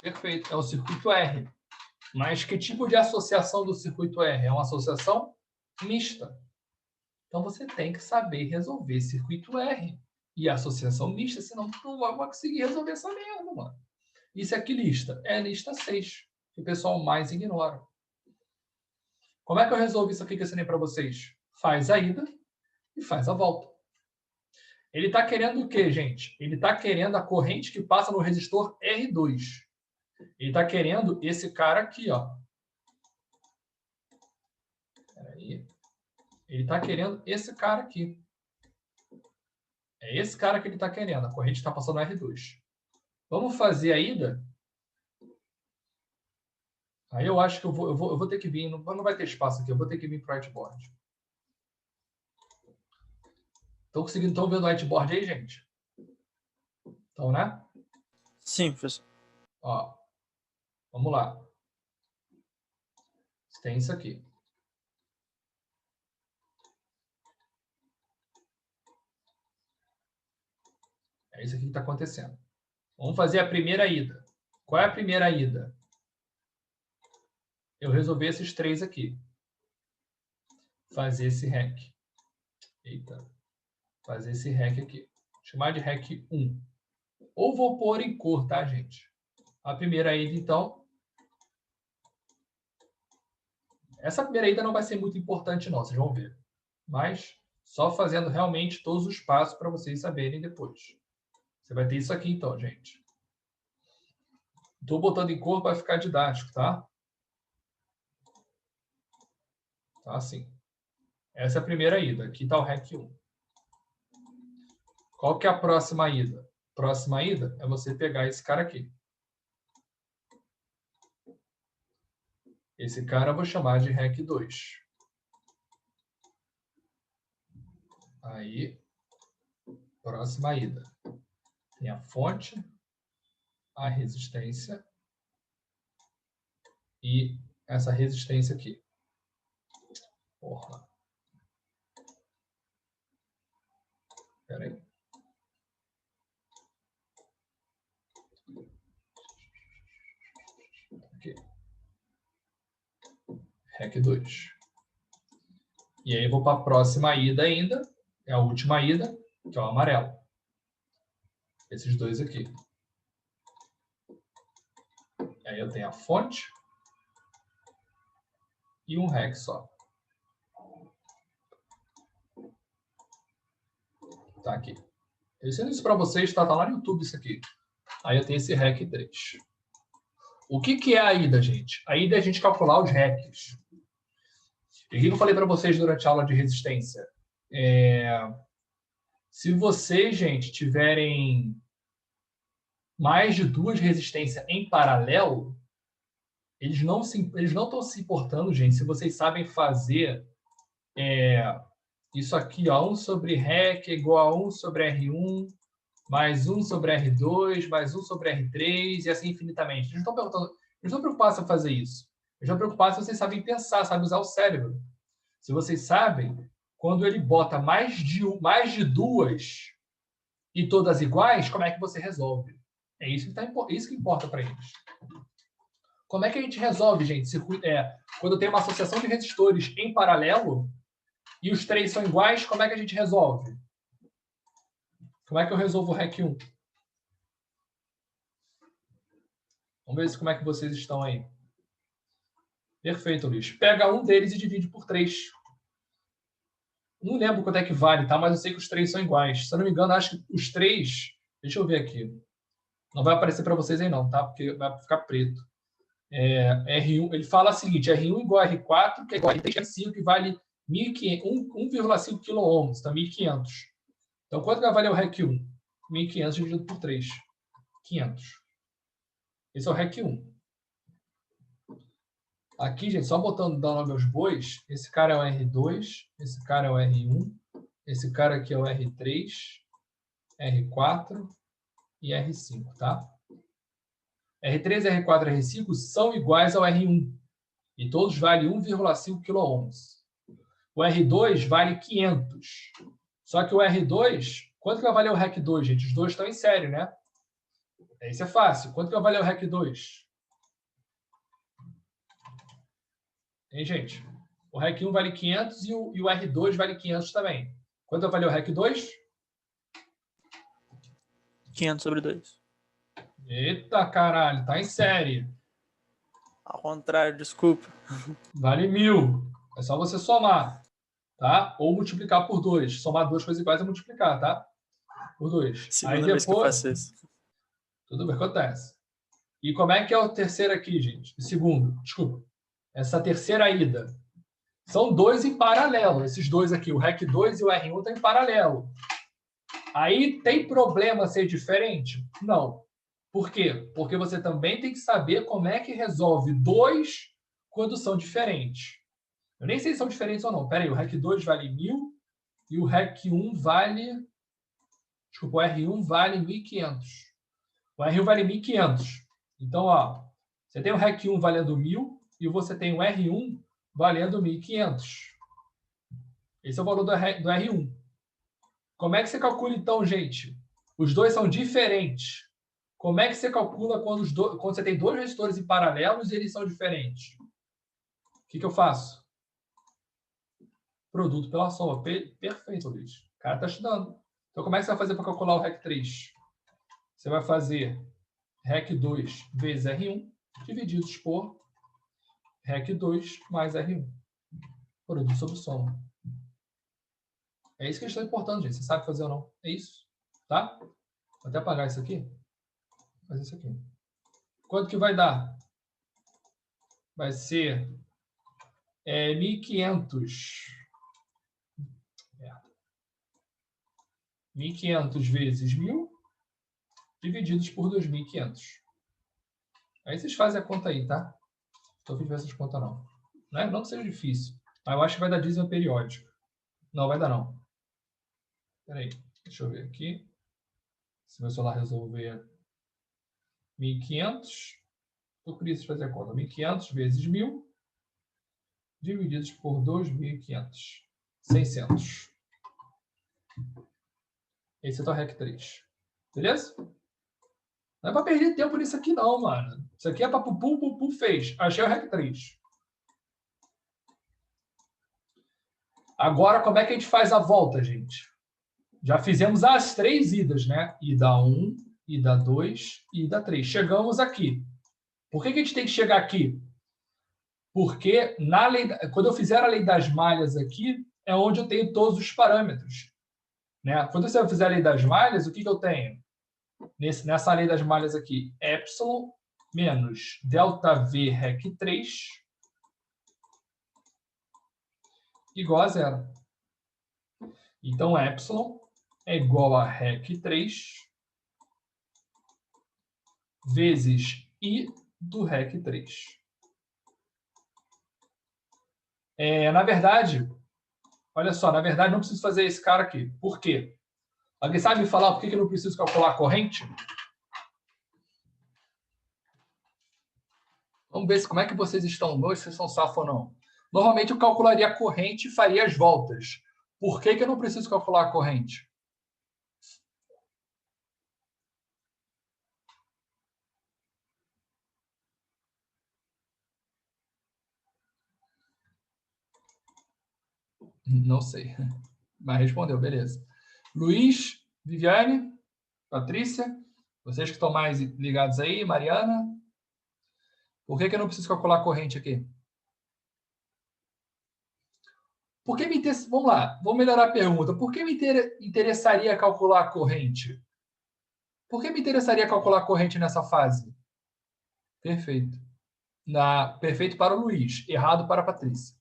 Perfeito, é o circuito R. Mas que tipo de associação do circuito R? É uma associação mista. Então, você tem que saber resolver circuito R e associação mista, senão tu não vai conseguir resolver essa merda, mano. Isso é que lista? É a lista 6, que o pessoal mais ignora. Como é que eu resolvo isso aqui que eu ensinei para vocês? Faz a ida e faz a volta. Ele está querendo o quê, gente? Ele está querendo a corrente que passa no resistor R2. Ele está querendo esse cara aqui, ó. Peraí. Ele está querendo esse cara aqui. É esse cara que ele está querendo. A corrente está passando no R2. Vamos fazer a ida? Aí eu acho que eu vou ter que vir. Não vai ter espaço aqui. Eu vou ter que vir para o whiteboard. Estão vendo o whiteboard aí, gente? Então, né? Sim, professor. Ó, vamos lá. Tem isso aqui. É isso aqui que está acontecendo. Vamos fazer a primeira ida. Qual é a primeira ida? Eu resolver esses três aqui. Fazer esse REC. Eita. Fazer esse REC aqui. Vou chamar de REC 1. Ou vou pôr em cor, tá, gente? A primeira ida, então. Essa primeira ida não vai ser muito importante, não. Vocês vão ver. Mas só fazendo realmente todos os passos para vocês saberem depois. Você vai ter isso aqui, então, gente. Estou botando em cor para ficar didático, tá? Tá assim. Essa é a primeira ida. Aqui está o REC 1. Qual que é a próxima ida? Próxima ida é você pegar esse cara aqui. Esse cara eu vou chamar de REC 2. Aí, próxima ida. Tem a fonte, a resistência e essa resistência aqui. Porra. Espera aí. Aqui. REC 2. E aí eu vou para a próxima ida ainda. É a última ida, que é o amarelo. Esses dois aqui. E aí eu tenho a fonte e um REC só. Tá aqui. Eu ensino isso para vocês, tá lá no YouTube isso aqui. Aí eu tenho esse REC 3. O que é a ida, gente? A ida é a gente calcular os RECs. E o que eu falei para vocês durante a aula de resistência? Se vocês, gente, tiverem mais de duas resistências em paralelo, eles não estão se importando, gente, se vocês sabem fazer isso aqui, ó, 1 sobre REC é igual a 1 sobre R1, mais 1 sobre R2, mais 1 sobre R3, e assim infinitamente. Eles não estão preocupados em fazer isso. Eles estão preocupados se vocês sabem pensar, sabem usar o cérebro. Se vocês sabem, quando ele bota mais de duas e todas iguais, como é que você resolve? É isso que importa para eles. Como é que a gente resolve, gente? Quando tem uma associação de resistores em paralelo e os três são iguais, como é que a gente resolve? Como é que eu resolvo o REC 1? Vamos ver como é que vocês estão aí. Perfeito, Luiz. Pega um deles e divide por 3. Não lembro quanto é que vale, tá? Mas eu sei que os três são iguais. Se eu não me engano, acho que os três... Deixa eu ver aqui. Não vai aparecer para vocês aí não, tá? Porque vai ficar preto. R1, ele fala o seguinte, R1 igual a R4, que é igual a R3, R5, que vale 1,5 kΩ, tá? 1.500. Então, quanto vai valer o REC 1? 1.500 dividido por 3. 500. Esse é o REC 1. Aqui, gente, só dando nome aos bois, esse cara é o R2, esse cara é o R1, esse cara aqui é o R3, R4 e R5, tá? R3, R4 e R5 são iguais ao R1 e todos valem 1,5 kΩ. O R2 vale 500. Só que o R2, quanto que vai valer o REC 2, gente? Os dois estão em série, né? Isso é fácil. Quanto que vai valer o REC 2? Hein, gente? O REC 1 vale 500 e o R2 vale 500 também. Quanto vai valer o REC 2? 500 sobre 2. Eita, caralho. Tá em série. Ao contrário, desculpa. Vale 1.000. É só você somar, tá? Ou multiplicar por 2. Somar duas coisas iguais é multiplicar, tá? Por 2. Segunda Aí vez que eu depois... faço isso. Tudo bem, acontece. E como é que é o terceiro aqui, gente? O segundo, desculpa. Essa terceira ida. São dois em paralelo. Esses dois aqui, o REC 2 e o R1 estão em paralelo. Aí tem problema ser diferente? Não. Por quê? Porque você também tem que saber como é que resolve dois quando são diferentes. Eu nem sei se são diferentes ou não. Pera aí, o REC 2 vale 1.000 e o REC 1 vale... Desculpa, o R1 vale 1.500. O R1 vale 1.500. Então, ó, você tem o REC 1 valendo 1.000 e você tem o R1 valendo 1.500. Esse é o valor do R1. Como é que você calcula, então, gente? Os dois são diferentes. Como é que você calcula quando você tem dois resistores em paralelos e eles são diferentes? O que eu faço? Produto pela soma. Perfeito, Luiz. O cara está estudando. Então, como é que você vai fazer para calcular o REC 3? Você vai fazer REC 2 vezes R1 divididos por REC 2 mais R1. Produto sobre soma. É isso que a gente está importando, gente. Você sabe fazer ou não? É isso. Tá? Vou até apagar isso aqui. Vou fazer isso aqui. Quanto que vai dar? Vai ser 1.500. 1.500 vezes 1.000 divididos por 2.500. Aí vocês fazem a conta aí, tá? Não estou fazendo essas contas, não. Não que seja difícil. Mas eu acho que vai dar dízimo periódico. Não, vai dar não. Espera aí. Deixa eu ver aqui. Se meu celular resolver 1.500, eu preciso fazer a conta. 1.500 vezes 1.000 divididos por 2.500. 600. Esse é o REC 3. Beleza? Não é para perder tempo nisso aqui, não, mano. Isso aqui é para pupum, fez. Achei o REC 3. Agora, como é que a gente faz a volta, gente? Já fizemos as 3 idas, né? Ida 1, ida 2 e ida 3. Chegamos aqui. Por que a gente tem que chegar aqui? Porque quando eu fizer a lei das malhas aqui, é onde eu tenho todos os parâmetros. Né? Quando você fizer a lei das malhas, o que eu tenho? Nessa lei das malhas aqui, epsilon menos ΔV REC 3 igual a 0. Então, epsilon é igual a REC 3 vezes I do REC 3. Na verdade, olha só, na verdade não preciso fazer esse cara aqui. Por quê? Alguém sabe me falar por que eu não preciso calcular a corrente? Vamos ver como é que vocês estão hoje, se vocês são safo ou não. Normalmente eu calcularia a corrente e faria as voltas. Por que eu não preciso calcular a corrente? Não sei. Mas respondeu, beleza. Luiz, Viviane, Patrícia, vocês que estão mais ligados aí, Mariana. Por que eu não preciso calcular a corrente aqui? Por que Vamos lá, vou melhorar a pergunta. Por que me interessaria calcular a corrente? Por que me interessaria calcular a corrente nessa fase? Perfeito. Perfeito para o Luiz, errado para a Patrícia.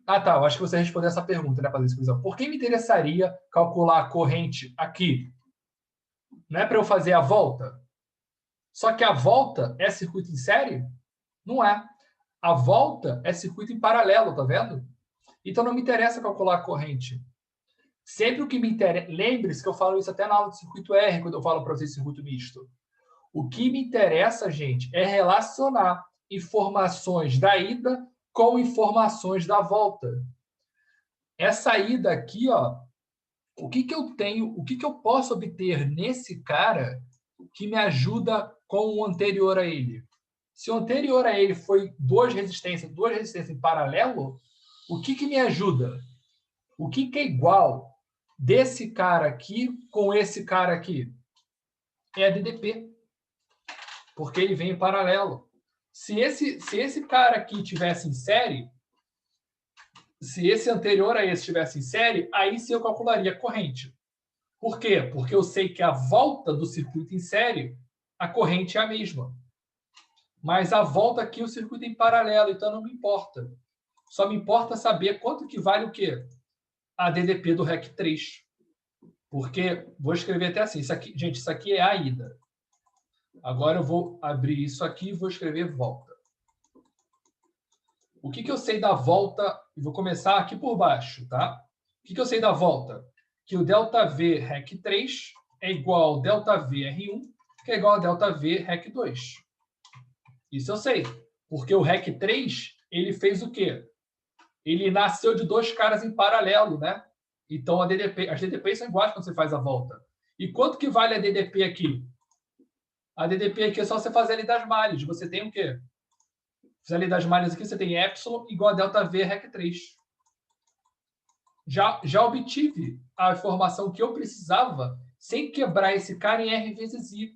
tá, eu acho que você respondeu essa pergunta, né, Patrícia? Por que me interessaria calcular a corrente aqui? Não é para eu fazer a volta? Só que a volta é circuito em série? Não é. A volta é circuito em paralelo, tá vendo? Então não me interessa calcular a corrente. Sempre o que me interessa... Lembre-se que eu falo isso até na aula de circuito R, quando eu falo para vocês de circuito misto. O que me interessa, gente, é relacionar informações da ida com informações da volta. Essa ida aqui, ó, o que eu tenho, o que eu posso obter nesse cara que me ajuda com o anterior a ele? Se o anterior a ele foi duas resistências em paralelo, o que me ajuda? O que é igual desse cara aqui com esse cara aqui? É a DDP. Porque ele vem em paralelo. Se esse cara aqui tivesse em série, se esse anterior a esse estivesse em série, aí sim eu calcularia a corrente. Por quê? Porque eu sei que a volta do circuito em série, a corrente é a mesma. Mas a volta aqui, o circuito em paralelo, então não me importa. Só me importa saber quanto que vale o quê? A DDP do REC 3. Porque, vou escrever até assim, isso aqui, gente, isso aqui é a ida. Agora eu vou abrir isso aqui e vou escrever volta. O que eu sei da volta? Vou começar aqui por baixo, tá? O que eu sei da volta? Que o ΔV REC 3 é igual ao ΔV R1, que é igual a ΔV REC 2. Isso eu sei. Porque o REC 3, ele fez o quê? Ele nasceu de dois caras em paralelo, né? Então, as DDPs são iguais quando você faz a volta. E quanto que vale a DDP aqui? A DDP aqui é só você fazer ali das malhas. Você tem o quê? Fazer ali das malhas aqui, você tem epsilon igual a ΔV REC 3. Já obtive a informação que eu precisava sem quebrar esse cara em R vezes I.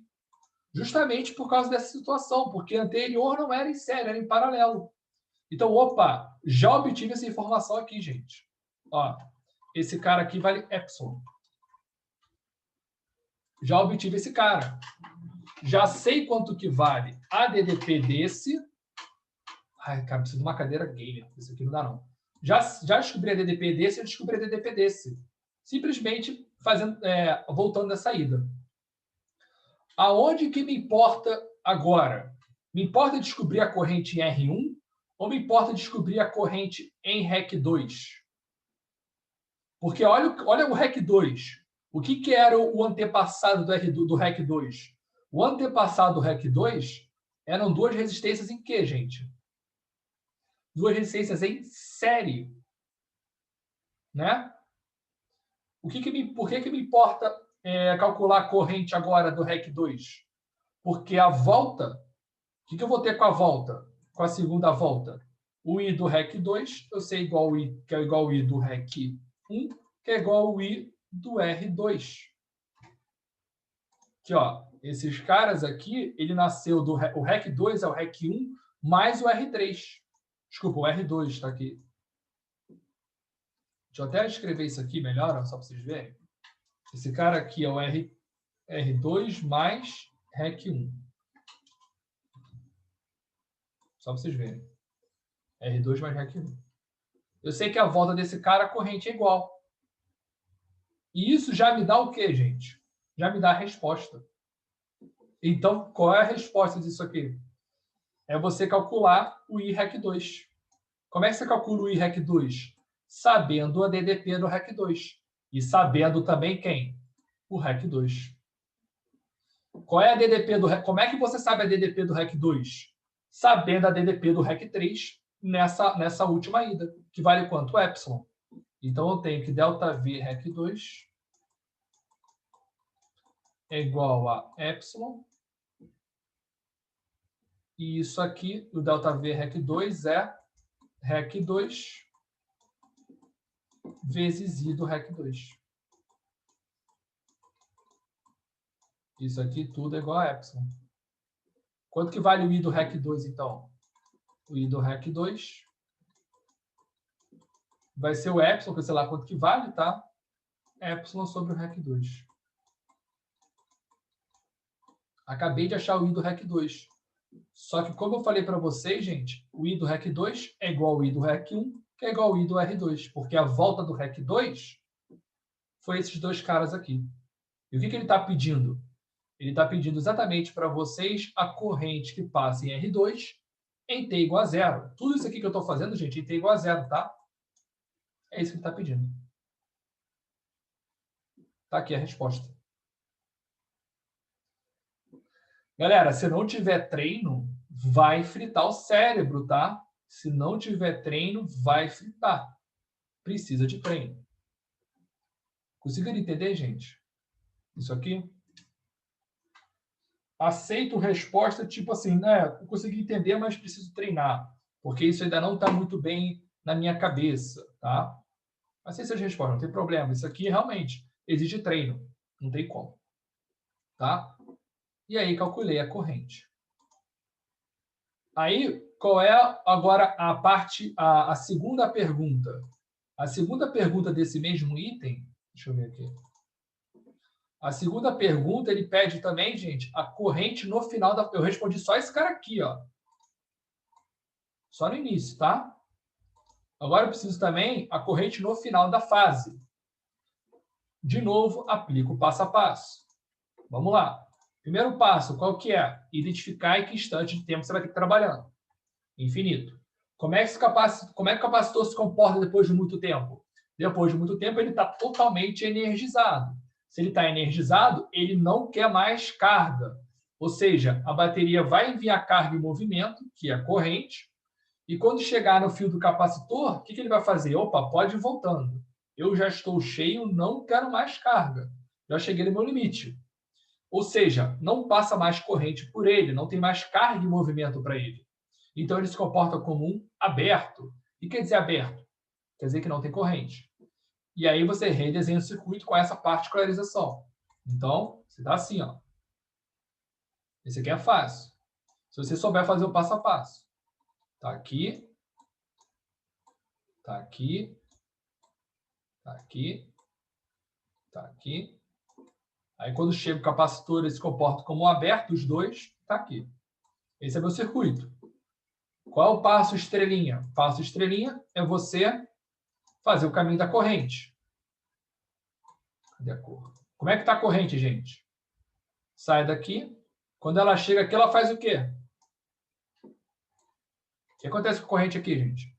Justamente por causa dessa situação, porque anterior não era em série, era em paralelo. Então, opa, já obtive essa informação aqui, gente. Ó, esse cara aqui vale epsilon. Já obtive esse cara. Já sei quanto que vale a DDP desse. Ai, cara, preciso de uma cadeira gamer. Isso aqui não dá, não. Já descobri a DDP desse, eu descobri a DDP desse. Simplesmente voltando da saída. Aonde que me importa agora? Me importa descobrir a corrente em R1 ou me importa descobrir a corrente em REC 2? Porque olha o REC 2. O que era o antepassado do REC 2? O antepassado do REC 2 eram duas resistências em quê, gente? Duas resistências em série. Né? Por que me importa calcular a corrente agora do REC 2? Porque a volta... O que eu vou ter com a volta? Com a segunda volta? O I do REC 2, eu sei que é igual ao I do REC 1, que é igual ao I do R2. Aqui, ó, esses caras aqui, ele nasceu do o REC 2 é o REC 1 mais o R3. Desculpa, o R2 está aqui. Deixa eu até escrever isso aqui melhor, ó, só para vocês verem. Esse cara aqui é o R2 mais REC 1. Só para vocês verem. R2 mais REC 1. Eu sei que a volta desse cara, a corrente é igual. E isso já me dá o quê, gente? Já me dá a resposta. Então, qual é a resposta disso aqui? É você calcular o I-REC2. Como é que você calcula o I-REC2? Sabendo a DDP do REC 2. E sabendo também quem? O REC 2. Qual é a DDP do REC? Como é que você sabe a DDP do REC 2? Sabendo a DDP do REC 3 nessa última ida, que vale quanto? Epsilon. Então, eu tenho que ΔV REC 2 é igual a epsilon. E isso aqui, o ΔV REC 2 é REC 2 vezes I do REC 2. Isso aqui tudo é igual a epsilon. Quanto que vale o I do REC 2, então? O I do REC 2 vai ser o epsilon, que eu sei lá quanto que vale, tá? Epsilon sobre o REC 2. Acabei de achar o I do REC 2. Só que, como eu falei para vocês, gente, o I do REC 2 é igual ao I do REC 1, que é igual ao I do R2, porque a volta do REC 2 foi esses dois caras aqui. E o que ele está pedindo? Ele está pedindo exatamente para vocês a corrente que passa em R2 em T igual a 0. Tudo isso aqui que eu estou fazendo, gente, em T igual a 0, tá? É isso que ele está pedindo. Está aqui a resposta. Galera, se não tiver treino, vai fritar o cérebro, tá? Se não tiver treino, vai fritar. Precisa de treino. Conseguiram entender, gente? Isso aqui? Aceito resposta tipo assim, né? Eu consegui entender, mas preciso treinar. Porque isso ainda não está muito bem na minha cabeça, tá? Aceito as respostas, não tem problema. Isso aqui realmente exige treino. Não tem como. Tá? E aí calculei a corrente. Aí, qual é agora a segunda pergunta? A segunda pergunta desse mesmo item, deixa eu ver aqui. A segunda pergunta, ele pede também, gente, a corrente no final da... Eu respondi só esse cara aqui, ó. Só no início, tá? Agora eu preciso também a corrente no final da fase. De novo, aplico o passo a passo. Vamos lá. Primeiro passo, qual que é? Identificar em que instante de tempo você vai ter que ir trabalhando. Infinito. Como é que o capacitor se comporta depois de muito tempo? Depois de muito tempo, ele está totalmente energizado. Se ele está energizado, ele não quer mais carga. Ou seja, a bateria vai enviar carga em movimento, que é a corrente, e quando chegar no fio do capacitor, o que ele vai fazer? Opa, pode ir voltando. Eu já estou cheio, não quero mais carga. Já cheguei no meu limite. Ou seja, não passa mais corrente por ele, não tem mais carga em movimento para ele. Então, ele se comporta como um aberto. E quer dizer aberto? Quer dizer que não tem corrente. E aí você redesenha o circuito com essa particularização. Então, você dá assim, ó. Esse aqui é fácil. Se você souber fazer o passo a passo. Tá aqui. Tá aqui. Tá aqui. Tá aqui. Aí, quando chega o capacitor, ele se comporta como um aberto, os dois. Tá aqui. Esse é meu circuito. Qual é o passo estrelinha? Passo estrelinha é você fazer o caminho da corrente. Cadê a cor? Como é que está a corrente, gente? Sai daqui. Quando ela chega aqui, ela faz o quê? O que acontece com a corrente aqui, gente?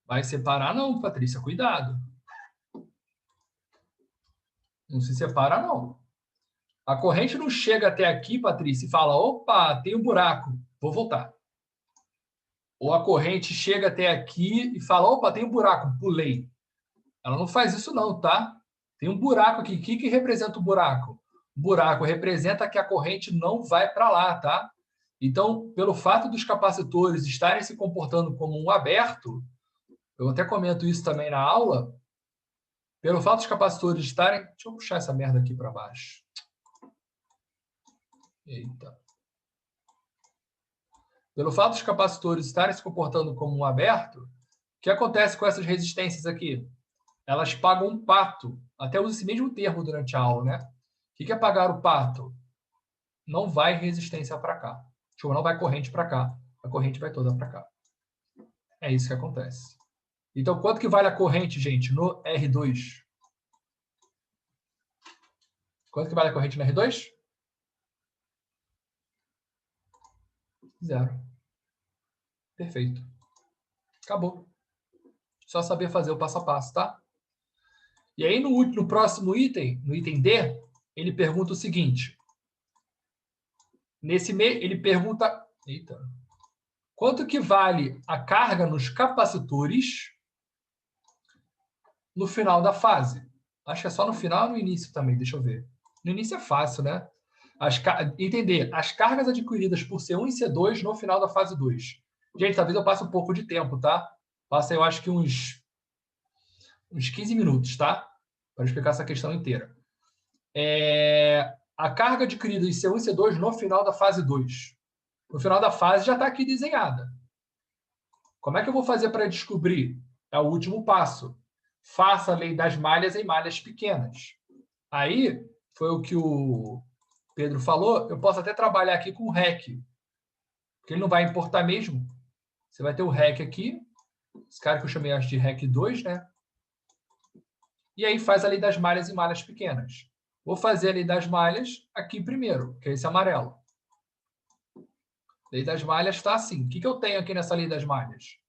Vai separar não, Patrícia. Cuidado. Não se separa, não. A corrente não chega até aqui, Patrícia, e fala, opa, tem um buraco, vou voltar. Ou a corrente chega até aqui e fala, opa, tem um buraco, pulei. Ela não faz isso não, tá? Tem um buraco aqui. O que representa o buraco? O buraco representa que a corrente não vai para lá, tá? Então, pelo fato dos capacitores estarem se comportando como um aberto, eu até comento isso também na aula, pelo fato dos capacitores estarem... Deixa eu puxar essa merda aqui para baixo. Eita. Pelo fato dos capacitores estarem se comportando como um aberto, o que acontece com essas resistências aqui? Elas pagam um pato. Até uso esse mesmo termo durante a aula, né? O que é pagar o pato? Não vai resistência para cá. Não vai corrente para cá. A corrente vai toda para cá. É isso que acontece. Então, quanto que vale a corrente, gente, no R2? Quanto que vale a corrente no R2? 0. Perfeito. Acabou. Só saber fazer o passo a passo, tá? E aí, no próximo item, no item D, ele pergunta o seguinte. Ele pergunta... Eita. Quanto que vale a carga nos capacitores no final da fase? Acho que é só no final ou no início também, deixa eu ver. No início é fácil, né? Entender as cargas adquiridas por C1 e C2 no final da fase 2. Gente, talvez eu passe um pouco de tempo, tá? Passa, eu acho que uns 15 minutos, tá? Para explicar essa questão inteira. A carga adquirida em C1 e C2 no final da fase 2. No final da fase já está aqui desenhada. Como é que eu vou fazer para descobrir? É o último passo. Faça a lei das malhas em malhas pequenas. Aí, foi o que o Pedro falou, eu posso até trabalhar aqui com o REC, porque ele não vai importar mesmo. Você vai ter o REC aqui, esse cara que eu chamei acho de REC 2, né? E aí faz a lei das malhas em malhas pequenas. Vou fazer a lei das malhas aqui primeiro, que é esse amarelo. Lei das malhas está assim. O que eu tenho aqui nessa lei das malhas?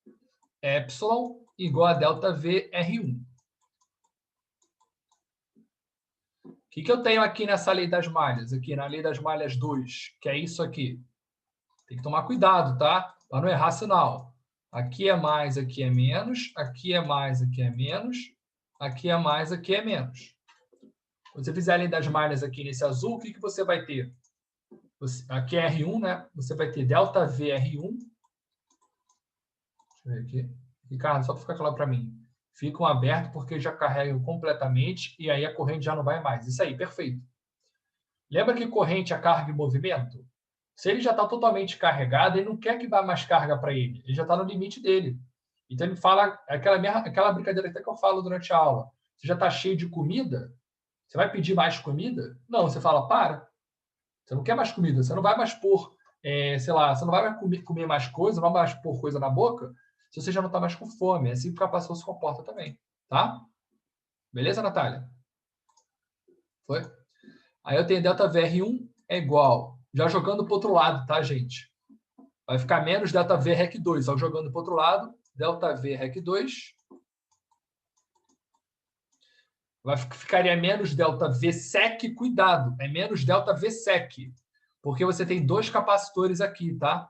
Epsilon igual a delta V R1. O que eu tenho aqui nessa lei das malhas? Aqui na lei das malhas 2, que é isso aqui. Tem que tomar cuidado, tá? Para não errar sinal. Aqui é mais, aqui é menos. Aqui é mais, aqui é menos. Aqui é mais, aqui é menos. Quando você fizer a lei das malhas aqui nesse azul, o que você vai ter? Aqui é R1, né? Você vai ter delta V R1. Deixa eu ver aqui. Ricardo, só para ficar claro para mim. Ficam abertos porque já carregam completamente e aí a corrente já não vai mais. Isso aí, perfeito. Lembra que corrente é carga em movimento? Se ele já está totalmente carregado, ele não quer que vá mais carga para ele. Ele já está no limite dele. Então, ele fala aquela brincadeira até que eu falo durante a aula. Você já está cheio de comida? Você vai pedir mais comida? Não, você fala, para. Você não quer mais comida. Você não vai mais pôr, sei lá, você não vai mais comer mais coisa, não vai mais pôr coisa na boca, se você já não está mais com fome. É assim que o capacitor se comporta também. Tá? Beleza, Natália? Foi? Aí eu tenho ΔVR1 é igual. Já jogando para o outro lado, tá, gente? Vai ficar menos ΔV REC 2. Só jogando para o outro lado, ΔV REC 2. Ficaria menos ΔV SEC. Cuidado, é menos ΔV SEC. Porque você tem dois capacitores aqui, tá?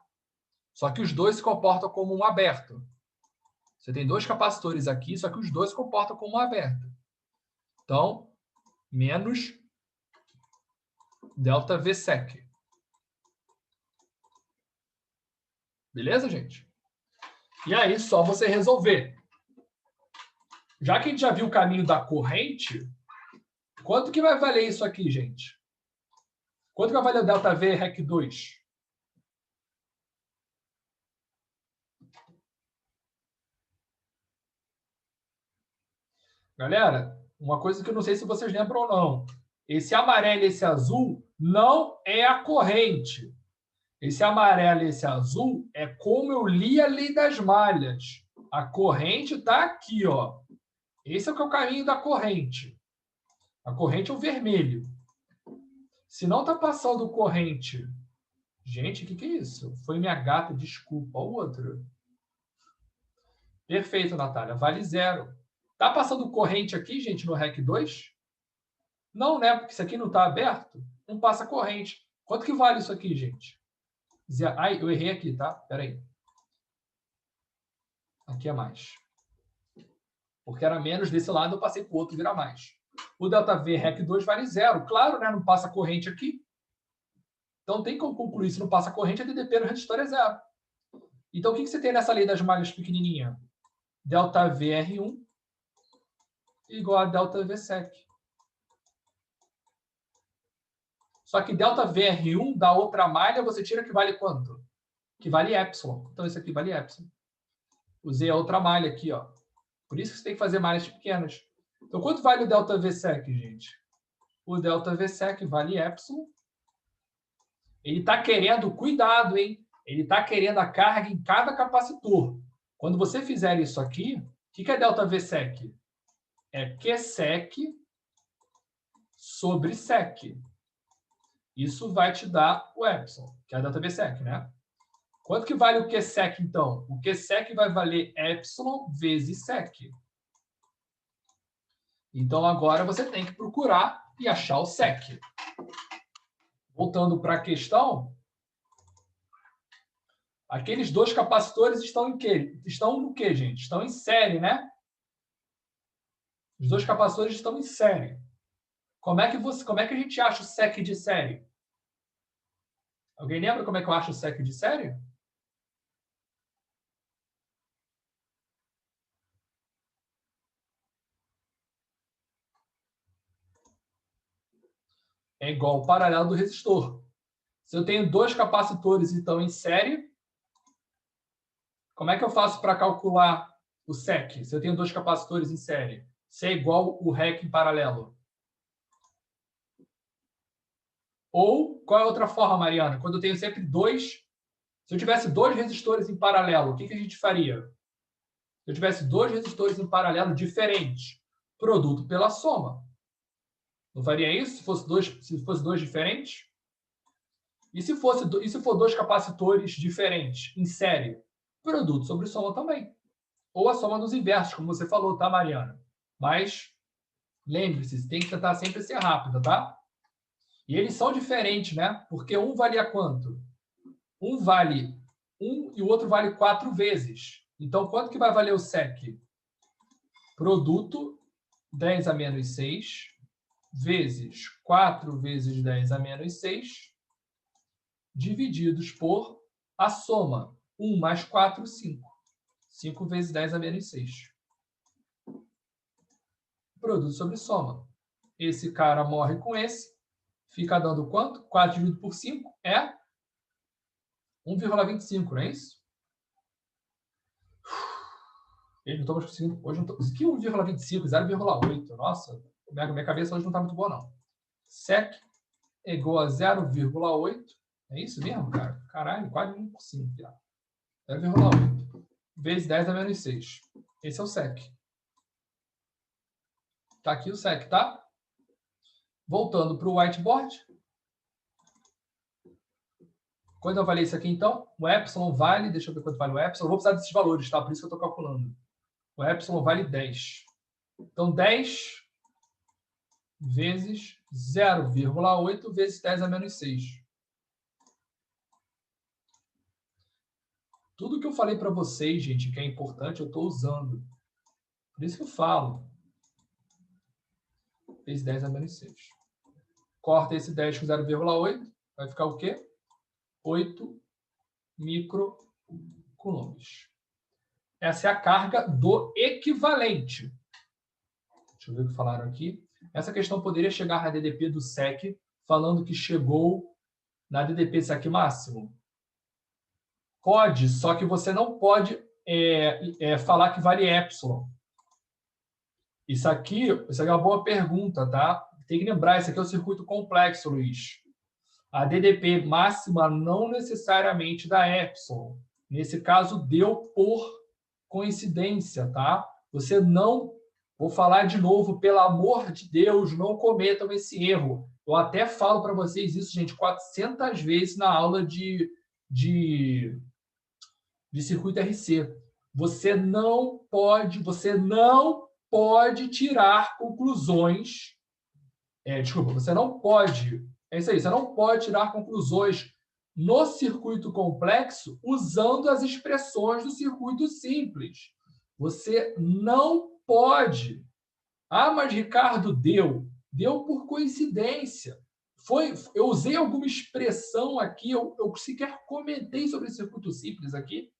Só que os dois se comportam como um aberto. Você tem dois capacitores aqui, só que os dois se comportam como um aberto. Então, menos ΔV SEC. Beleza, gente? E aí, só você resolver. Já que a gente já viu o caminho da corrente, quanto que vai valer isso aqui, gente? Quanto que vai valer o ΔV REC 2? Galera, uma coisa que eu não sei se vocês lembram ou não. Esse amarelo e esse azul não é a corrente. Esse amarelo e esse azul é como eu li a lei das malhas. A corrente está aqui, ó. Esse é o caminho da corrente. A corrente é o vermelho. Se não está passando corrente... Gente, o que é isso? Foi minha gata, desculpa. Olha o outro. Perfeito, Natália. Vale 0. Está passando corrente aqui, gente, no REC 2? Não, né? Porque isso aqui não está aberto. Não passa corrente. Quanto que vale isso aqui, gente? Ai, eu errei aqui, tá? Espera aí. Aqui é mais. Porque era menos desse lado, eu passei para o outro, vira mais. O ΔV REC 2 vale 0. Claro, né? Não passa corrente aqui. Então, tem como concluir se não passa corrente, a DDP no resistor é 0. Então, o que você tem nessa lei das malhas pequenininha? ΔVR1 igual a ΔV SEC. Só que ΔVR1 da outra malha, você tira que vale quanto? Que vale epsilon. Então, isso aqui vale epsilon. Usei a outra malha aqui, ó. Por isso que você tem que fazer malhas pequenas. Então, quanto vale o ΔV SEC, gente? O ΔV SEC vale epsilon. Ele está querendo, cuidado, hein? Ele está querendo a carga em cada capacitor. Quando você fizer isso aqui, o que é ΔV SEC? É QSEC sobre SEC. Isso vai te dar o epsilon, que é a ΔV SEC, né? Quanto que vale o QSEC, então? O QSEC vai valer epsilon vezes SEC. Então, agora você tem que procurar e achar o SEC. Voltando para a questão, aqueles dois capacitores estão em quê? Estão no quê, gente? Estão em série, né? Os dois capacitores estão em série. Como é que a gente acha o SEC de série? Alguém lembra como é que eu acho o SEC de série? É igual ao paralelo do resistor. Se eu tenho dois capacitores e estão em série, como é que eu faço para calcular o SEC? Se eu tenho dois capacitores em série, se é igual o REC em paralelo. Ou, qual é a outra forma, Mariana? Quando eu tenho sempre dois... Se eu tivesse dois resistores em paralelo, o que a gente faria? Se eu tivesse dois resistores em paralelo diferentes, produto pela soma. Não faria isso se fosse dois diferentes? E se for dois capacitores diferentes em série? Produto sobre soma também. Ou a soma dos inversos, como você falou, tá, Mariana? Mas lembre-se, tem que tentar sempre ser rápida, tá? E eles são diferentes, né? Porque um valia quanto? Um vale 1 e o outro vale 4 vezes. Então, quanto que vai valer o SEC? Produto 10 a menos 6 vezes 4 vezes 10 a menos 6 divididos por a soma. 1 mais 4, 5. 5 vezes 10 a menos 6. Produto sobre soma. Esse cara morre com esse. Fica dando quanto? 4 dividido por 5 é 1,25, não é isso? Eu não estou mais conseguindo. Hoje não tô... Que 1,25? 0,8. Nossa, minha cabeça hoje não está muito boa, não. SEC é igual a 0,8. É isso mesmo, cara? Caralho, quase 1%. 0,8 vezes 10 a menos 6. Esse é o SEC. Tá aqui o SEC, tá? Voltando para o whiteboard. Quando eu valei isso aqui, então, o epsilon vale, deixa eu ver quanto vale o epsilon. Eu vou precisar desses valores, tá? Por isso que eu estou calculando. O epsilon vale 10. Então, 10 vezes 0,8 vezes 10 a menos 6. Tudo que eu falei para vocês, gente, que é importante, eu estou usando. Por isso que eu falo. Vezes 10 a menos 6. Corta esse 10 com 0,8. Vai ficar o quê? 8 microcoulombs. Essa é a carga do equivalente. Deixa eu ver o que falaram aqui. Essa questão poderia chegar na DDP do SEC, falando que chegou na DDP SEC máximo? Pode, só que você não pode falar que vale epsilon. Isso aqui é uma boa pergunta, tá? Tem que lembrar, isso aqui é um circuito complexo, Luiz. A DDP máxima não necessariamente dá epsilon. Nesse caso, deu por coincidência, tá? Você não... Vou falar de novo, pelo amor de Deus, não cometam esse erro. Eu até falo para vocês isso, gente, 400 vezes na aula de circuito RC. Você não pode tirar conclusões. Você não pode. É isso aí, você não pode tirar conclusões no circuito complexo usando as expressões do circuito simples. Você não pode. Ah, mas Ricardo, deu por coincidência. Eu usei alguma expressão aqui, eu sequer comentei sobre circuito simples aqui.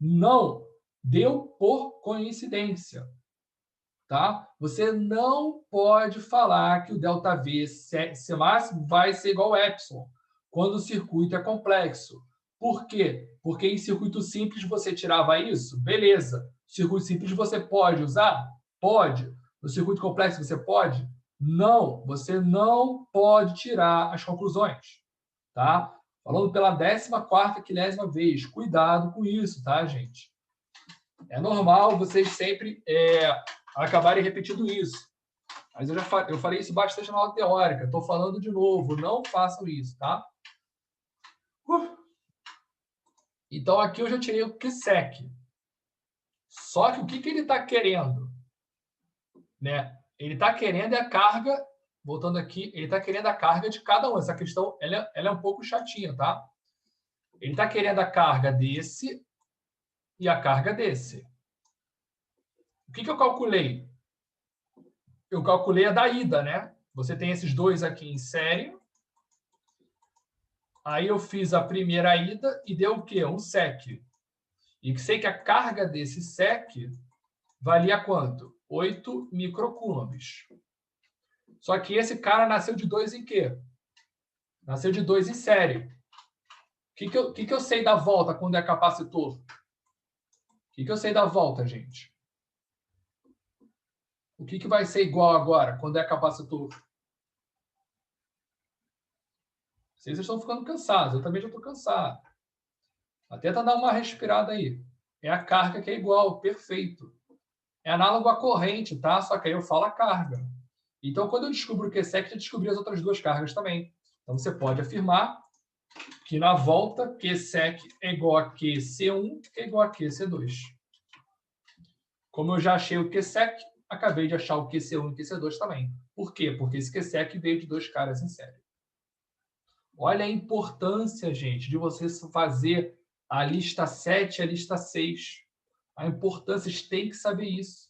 Não, deu por coincidência. Tá? Você não pode falar que o ΔV C máximo vai ser igual a epsilon quando o circuito é complexo. Por quê? Porque em circuito simples você tirava isso? Beleza. Circuito simples você pode usar? Pode. No circuito complexo você pode? Não. Você não pode tirar as conclusões. Tá? Falando pela 14ª, 15ª vez. Cuidado com isso, tá, gente? É normal vocês sempre acabarem repetindo isso. Mas eu falei isso bastante na aula teórica. Estou falando de novo. Não façam isso, tá? Então, aqui eu já tirei o QSEC. Só que o que ele está querendo? Né? Ele está querendo a carga... Voltando aqui, ele está querendo a carga de cada um. Essa questão ela é um pouco chatinha, tá? Ele está querendo a carga desse e a carga desse. O que eu calculei? Eu calculei a da ida, né? Você tem esses dois aqui em série. Aí eu fiz a primeira ida e deu o quê? Um SEC. E sei que a carga desse SEC valia quanto? 8 microcoulombs. Só que esse cara nasceu de 2 em quê? Nasceu de 2 em série. O que eu sei da volta quando é capacitor? O que eu sei da volta, gente? O que vai ser igual agora, quando é capacitor? Vocês estão ficando cansados, eu também já estou cansado. Tenta dar uma respirada aí. É a carga que é igual, perfeito. É análogo à corrente, tá? Só que aí eu falo a carga. Então, quando eu descubro o QSEC, eu descobri as outras duas cargas também. Então, você pode afirmar que na volta, QSEC é igual a QC1, que é igual a QC2. Como eu já achei o QSEC, acabei de achar o QC1 e o QC2 também. Por quê? Porque esse QSEC veio de 2 caras em série. Olha a importância, gente, de você fazer a lista 7 e a lista 6. A importância, vocês têm que saber isso.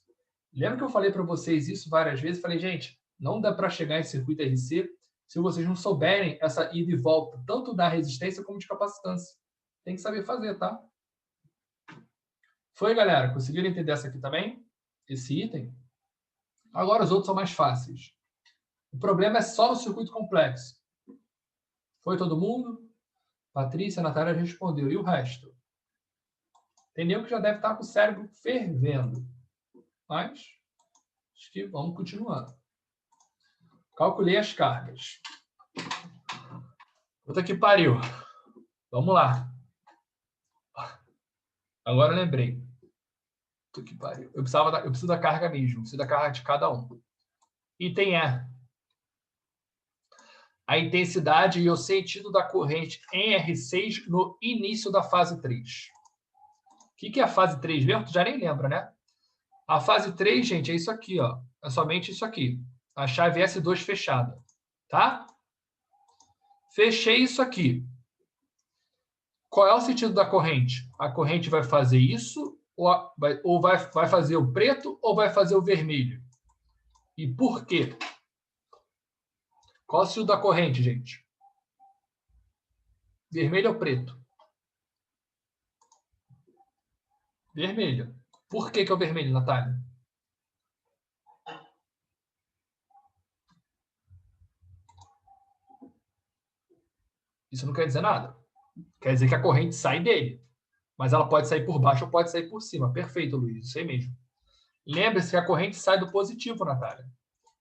Lembra que eu falei para vocês isso várias vezes? Falei, gente, não dá para chegar em circuito RC se vocês não souberem essa ida e volta, tanto da resistência como de capacitância. Tem que saber fazer, tá? Foi, galera? Conseguiram entender essa aqui também? Esse item? Agora os outros são mais fáceis. O problema é só no circuito complexo. Foi todo mundo? Patrícia, a Natália respondeu. E o resto? Entendeu que já deve estar com o cérebro fervendo. Mas, acho que vamos continuando. Calculei as cargas. Puta que pariu. Vamos lá. Agora eu lembrei. Puta que pariu. Eu preciso da carga mesmo. Preciso da carga de cada um. Item E. A intensidade e o sentido da corrente em R6 no início da fase 3. O que é a fase 3 mesmo? Tu já nem lembra, né? A fase 3, gente, é isso aqui, ó. É somente isso aqui. A chave S2 fechada. Tá? Fechei isso aqui. Qual é o sentido da corrente? A corrente vai fazer isso, ou vai fazer o preto, ou vai fazer o vermelho? E por quê? Qual é o sentido da corrente, gente? Vermelho ou preto? Vermelho. Por que é o vermelho, Natália? Isso não quer dizer nada. Quer dizer que a corrente sai dele. Mas ela pode sair por baixo ou pode sair por cima. Perfeito, Luiz. Isso aí mesmo. Lembre-se que a corrente sai do positivo, Natália.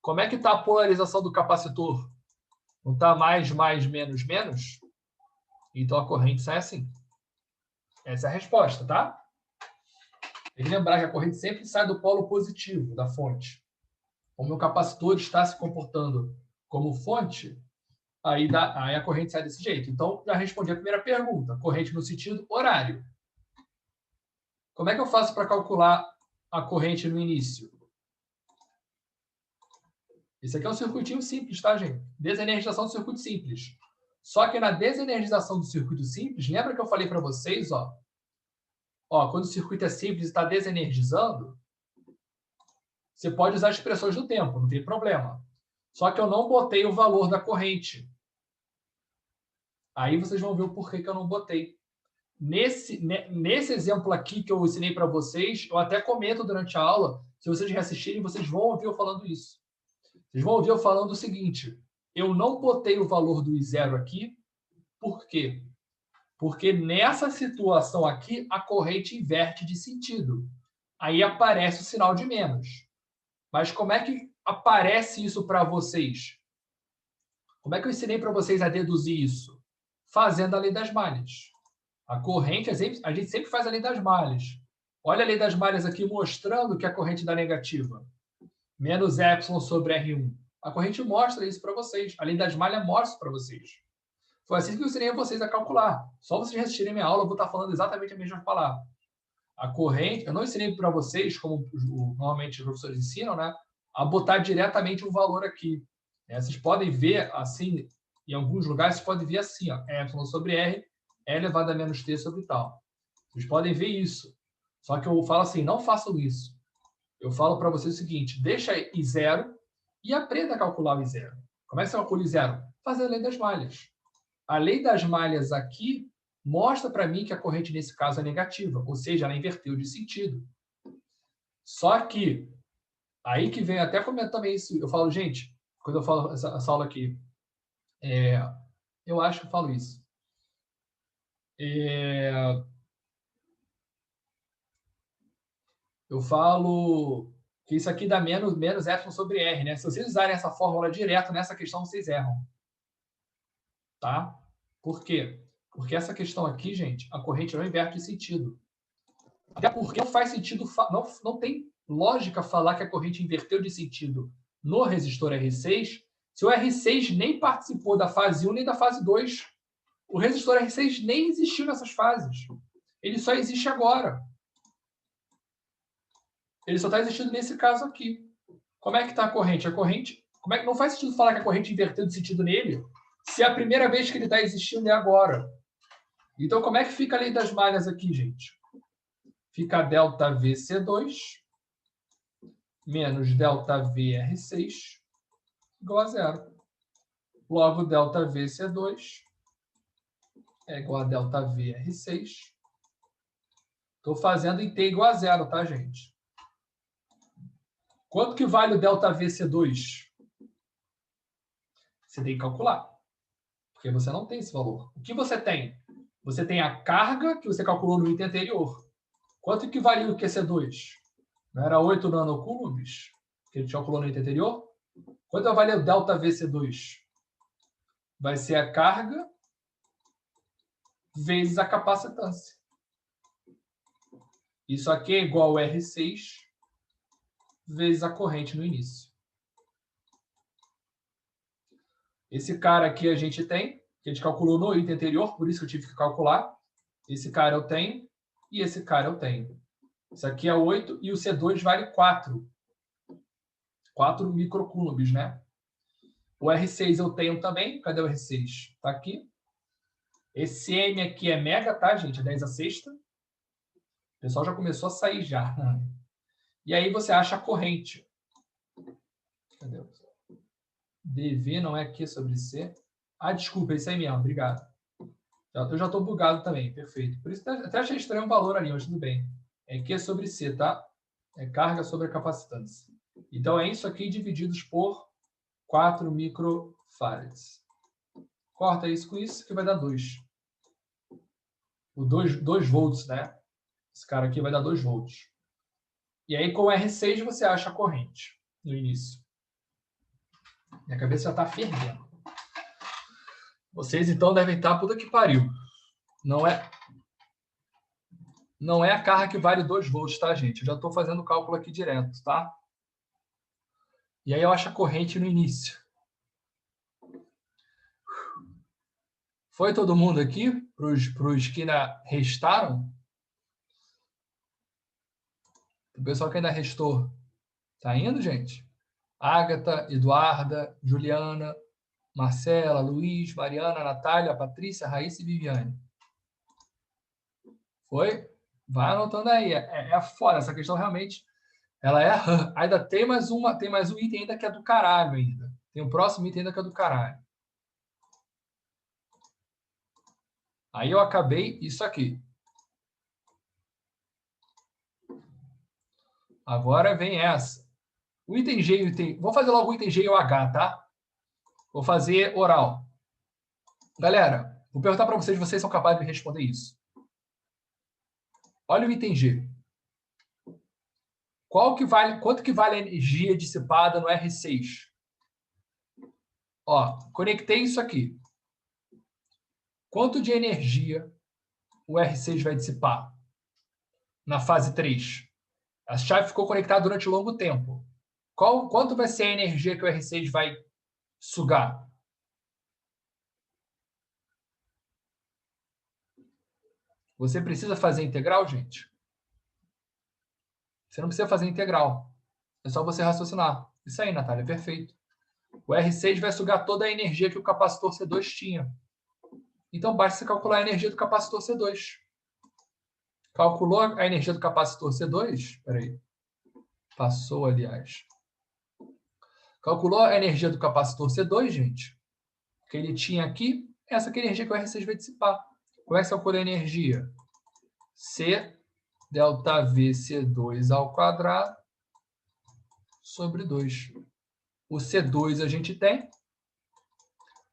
Como é que está a polarização do capacitor? Não está mais, menos, menos? Então a corrente sai assim. Essa é a resposta, tá? Tem que lembrar que a corrente sempre sai do polo positivo da fonte. Como o capacitor está se comportando como fonte, aí a corrente sai desse jeito. Então, já respondi a primeira pergunta. Corrente no sentido horário. Como é que eu faço para calcular a corrente no início? Esse aqui é um circuitinho simples, tá, gente? Desenergização do circuito simples. Só que na desenergização do circuito simples, lembra que eu falei para vocês, ó, quando o circuito é simples e está desenergizando, você pode usar expressões do tempo, não tem problema. Só que eu não botei o valor da corrente. Aí vocês vão ver o porquê que eu não botei. Nesse exemplo aqui que eu ensinei para vocês, eu até comento durante a aula, se vocês reassistirem, vocês vão ouvir eu falando isso. Vocês vão ouvir eu falando o seguinte, eu não botei o valor do I0 aqui, por quê? Porque nessa situação aqui, a corrente inverte de sentido. Aí aparece o sinal de menos. Mas como é que aparece isso para vocês? Como é que eu ensinei para vocês a deduzir isso? Fazendo a lei das malhas. A corrente, a gente sempre faz a lei das malhas. Olha a lei das malhas aqui mostrando que a corrente dá negativa. Menos epsilon sobre R1. A corrente mostra isso para vocês. A lei das malhas mostra para vocês. Foi assim que eu ensinei a vocês a calcular. Só vocês assistirem minha aula, eu vou estar falando exatamente a mesma palavra. A corrente, eu não ensinei para vocês, como normalmente os professores ensinam, né? A botar diretamente um valor aqui. Vocês podem ver assim, em alguns lugares, vocês podem ver assim, ó, epsilon sobre R é elevado a menos t sobre tal. Vocês podem ver isso. Só que eu falo assim, não façam isso. Eu falo para vocês o seguinte, deixa I0 e aprenda a calcular o I0. Como é que você calcula o I0? Fazer a lei das malhas. A lei das malhas aqui mostra para mim que a corrente, nesse caso, é negativa, ou seja, ela inverteu de sentido. Só que, aí que vem, até comentando também isso, eu falo, gente, quando eu falo essa aula aqui, eu acho que eu falo isso. Eu falo que isso aqui dá menos epsilon sobre R, né? Se vocês usarem essa fórmula direto nessa questão, vocês erram. Tá? Por quê? Porque essa questão aqui, gente, a corrente não inverte de sentido. Até porque não faz sentido, não tem lógica falar que a corrente inverteu de sentido no resistor R6, se o R6 nem participou da fase 1 nem da fase 2. O resistor R6 nem existiu nessas fases. Ele só existe agora. Ele só está existindo nesse caso aqui. Como é que está a corrente? Como é que não faz sentido falar que a corrente inverteu de sentido nele, se a primeira vez que ele está existindo é agora? Então, como é que fica a lei das malhas aqui, gente? Fica ΔV C2 menos ΔV R6 igual a zero. Logo, ΔV C2 é igual a ΔV R6. Estou fazendo em T igual a zero, tá, gente? Quanto que vale o ΔV C2? Você tem que calcular. Porque você não tem esse valor. O que você tem? Você tem a carga que você calculou no item anterior. Quanto que valia o QC2? Não era 8 nanocoulombs que a gente calculou no item anterior? Quanto vai valer o delta VC2? Vai ser a carga vezes a capacitância. Isso aqui é igual ao R6 vezes a corrente no início. Esse cara aqui a gente tem, que a gente calculou no item anterior, por isso que eu tive que calcular. Esse cara eu tenho e esse cara eu tenho. Isso aqui é 8 e o C2 vale 4. 4 microcoulombs, né? O R6 eu tenho também. Cadê o R6? Está aqui. Esse M aqui é mega, tá, gente? É 10 a sexta. O pessoal já começou a sair já. E aí você acha a corrente. Cadê? DV não é Q sobre C. Ah, desculpa, é isso aí mesmo. Obrigado. Eu já estou bugado também. Perfeito. Por isso até achei estranho o valor ali, mas tudo bem. É Q sobre C, tá? É carga sobre a capacitância. Então, é isso aqui divididos por 4 microfarads. Corta isso com isso, que vai dar 2. O 2 volts, né? Esse cara aqui vai dar 2 volts. E aí, com o R6, você acha a corrente no início. Minha cabeça já está fervendo. Vocês, então, devem estar puta que pariu. Não é a carga que vale 2 volts, tá, gente? Eu já estou fazendo o cálculo aqui direto, tá? E aí eu acho a corrente no início. Foi todo mundo aqui? Para os que ainda restaram? O pessoal que ainda restou. Tá indo, gente? Ágata, Eduarda, Juliana, Marcela, Luiz, Mariana, Natália, Patrícia, Raíssa e Viviane. Foi? Vai anotando aí. É foda. Essa questão realmente ela é. Ainda tem mais um item ainda que é do caralho ainda. Tem um próximo item ainda que é do caralho. Aí eu acabei isso aqui. Agora vem essa. O item G e o item... Vou fazer logo o item G e o H, tá? Vou fazer oral. Galera, vou perguntar para vocês se vocês são capazes de responder isso. Olha o item G. Quanto que vale a energia dissipada no R6? Ó, conectei isso aqui. Quanto de energia o R6 vai dissipar na fase 3? A chave ficou conectada durante longo tempo. Quanto vai ser a energia que o R6 vai sugar? Você precisa fazer integral, gente? Você não precisa fazer integral. É só você raciocinar. Isso aí, Natália, perfeito. O R6 vai sugar toda a energia que o capacitor C2 tinha. Então, basta você calcular a energia do capacitor C2. Calculou a energia do capacitor C2? Espera aí. Passou, aliás. Calculou a energia do capacitor C2, gente? Que ele tinha aqui. Essa aqui é a energia que o R6 vai dissipar. Como é que você calcula a energia? C delta V C2 ao quadrado sobre 2. O C2 a gente tem.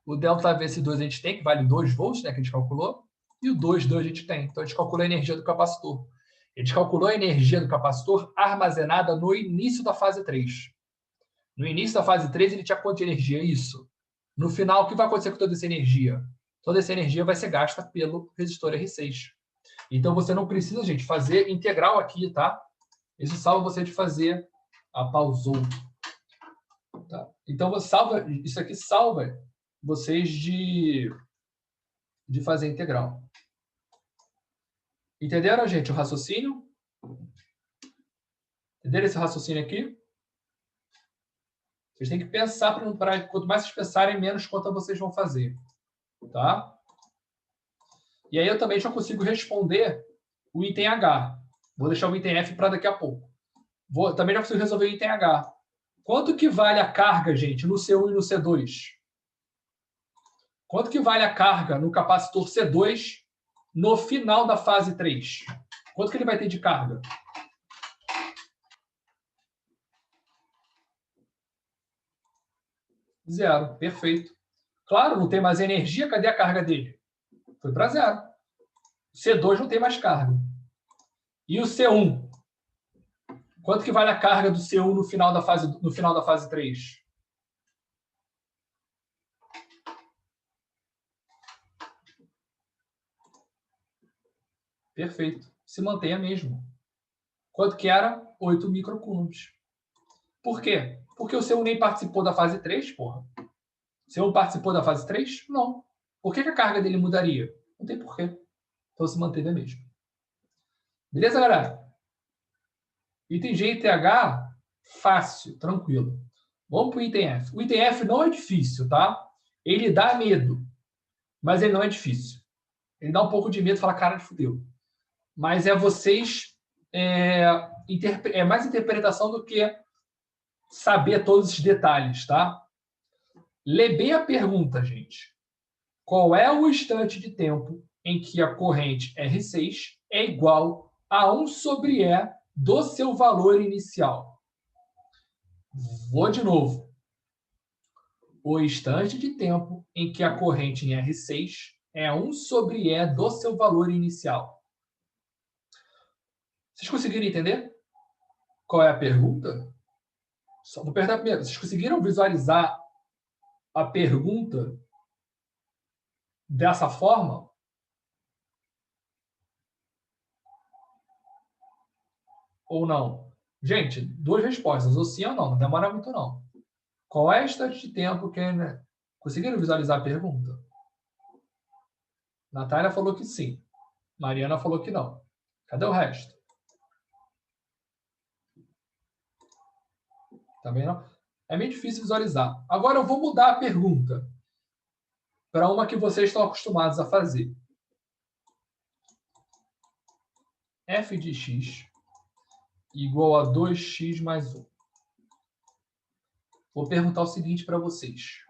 O delta V C2 a gente tem, que vale 2 volts, né, que a gente calculou. E o 2 a gente tem. Então, a gente calculou a energia do capacitor. A gente calculou a energia do capacitor armazenada no início da fase 3. No início da fase 3, ele tinha quanto de energia? Isso. No final, o que vai acontecer com toda essa energia? Toda essa energia vai ser gasta pelo resistor R6. Então, você não precisa, gente, fazer integral aqui, tá? Isso salva você de fazer a pausou. Tá? Então, isso aqui salva vocês de fazer integral. Entenderam, gente, o raciocínio? Entenderam esse raciocínio aqui? Vocês têm que pensar, para quanto mais vocês pensarem, menos conta vocês vão fazer. Tá? E aí eu também já consigo responder o item H. Vou deixar o item F para daqui a pouco. Também já consigo resolver o item H. Quanto que vale a carga, gente, no C1 e no C2? Quanto que vale a carga no capacitor C2 no final da fase 3? Quanto que ele vai ter de carga? 0. Perfeito. Claro, não tem mais energia. Cadê a carga dele? Foi para 0. C2 não tem mais carga. E o C1? Quanto que vale a carga do C1 no final da fase 3? Perfeito. Se mantém a mesma. Quanto que era? 8 microcoulombs. Por quê? Porque o C1 nem participou da fase 3, porra. O C1 participou da fase 3? Não. Por que a carga dele mudaria? Não tem porquê. Então se manteve a mesma. Beleza, galera? Item G e item H, fácil, tranquilo. Vamos para o item F. O item F não é difícil, tá? Ele dá medo, mas ele não é difícil. Ele dá um pouco de medo e fala, cara, fudeu. Mas é vocês... É mais interpretação do que saber todos os detalhes, tá? Lê bem a pergunta, gente. Qual é o instante de tempo em que a corrente R6 é igual a 1 sobre E do seu valor inicial? Vou de novo. O instante de tempo em que a corrente em R6 é 1 sobre E do seu valor inicial. Vocês conseguiram entender qual é a pergunta? Só vou perguntar primeiro. Vocês conseguiram visualizar a pergunta dessa forma? Ou não? Gente, 2 respostas, ou sim ou não demora muito não. Qual é o instante de tempo que... Conseguiram visualizar a pergunta? Natália falou que sim. Mariana falou que não. Cadê o resto? Também não? É meio difícil visualizar. Agora eu vou mudar a pergunta para uma que vocês estão acostumados a fazer. F de x igual a 2x mais 1. Vou perguntar o seguinte para vocês.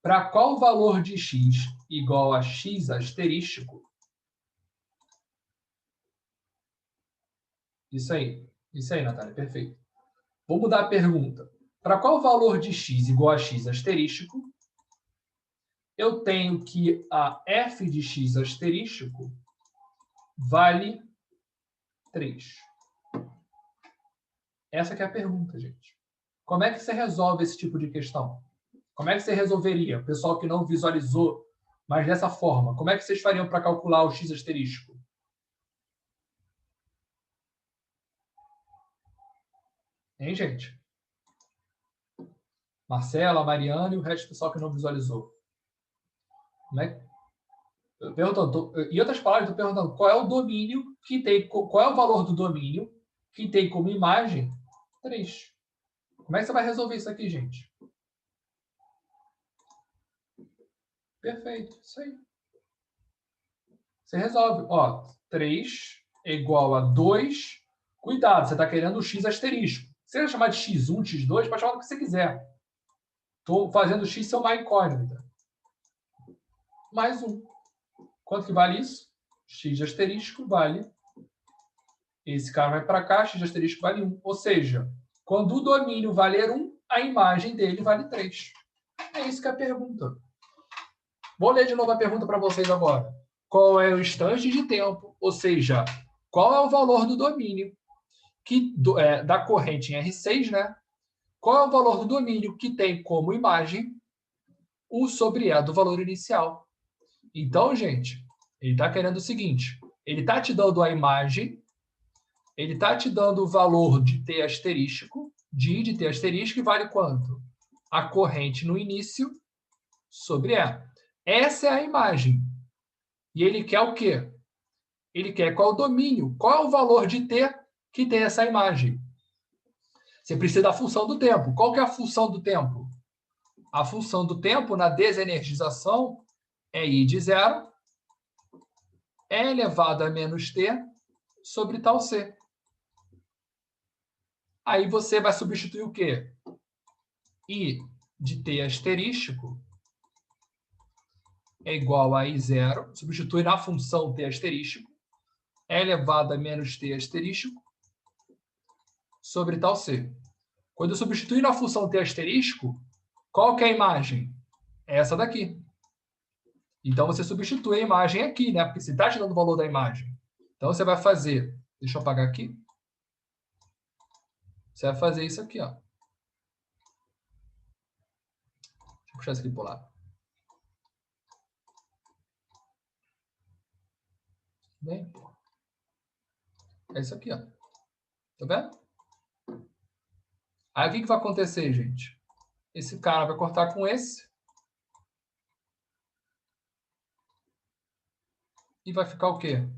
Para qual valor de x igual a x asterístico? Isso aí, Natália, perfeito. Vou mudar a pergunta. Para qual valor de x igual a x asterístico, eu tenho que a f de x asterístico vale 3. Essa que é a pergunta, gente. Como é que você resolve esse tipo de questão? Como é que você resolveria? O pessoal que não visualizou, mas dessa forma, como é que vocês fariam para calcular o x asterístico? Hein, gente? Marcela, Mariana e o resto do pessoal que não visualizou. Como é que... Em outras palavras, estou perguntando qual é o domínio que tem, qual é o valor do domínio que tem como imagem 3. Como é que você vai resolver isso aqui, gente? Perfeito, isso aí. Você resolve. Ó, 3 é igual a 2. Cuidado, você está querendo o x asterístico. Se você chamar de x1, x2, pode chamar do que você quiser. Estou fazendo x ser uma incógnita. Mais 1. Quanto que vale isso? X asterístico vale... Esse cara vai para cá, x asterístico vale 1. Ou seja, quando o domínio valer 1, a imagem dele vale 3. É isso que é a pergunta. Vou ler de novo a pergunta para vocês agora. Qual é o instante de tempo? Ou seja, qual é o valor do domínio da corrente em R6, né? Qual é o valor do domínio que tem como imagem 1 sobre E do valor inicial? Então, gente, ele está querendo o seguinte. Ele está te dando a imagem, ele está te dando o valor de T asterístico, de I de T asterístico, e vale quanto? A corrente no início sobre E. Essa é a imagem. E ele quer o quê? Ele quer qual é o domínio, qual é o valor de T que tem essa imagem. Você precisa da função do tempo. Qual que é a função do tempo? A função do tempo na desenergização é I de 0, E elevado a menos T sobre tal C. Aí você vai substituir o quê? I de T asterístico é igual a I0, substitui na função T asterístico, E elevado a menos T asterístico sobre tal C. Quando eu substituir na função T asterístico, qual que é a imagem? É essa daqui. Então, você substitui a imagem aqui, né? Porque você está tirando o valor da imagem. Então, você vai fazer... Deixa eu apagar aqui. Você vai fazer isso aqui, ó. Deixa eu puxar isso aqui pro lado. Bem, é isso aqui, ó. Tá vendo? Aí, o que vai acontecer, gente? Esse cara vai cortar com esse. E vai ficar o quê?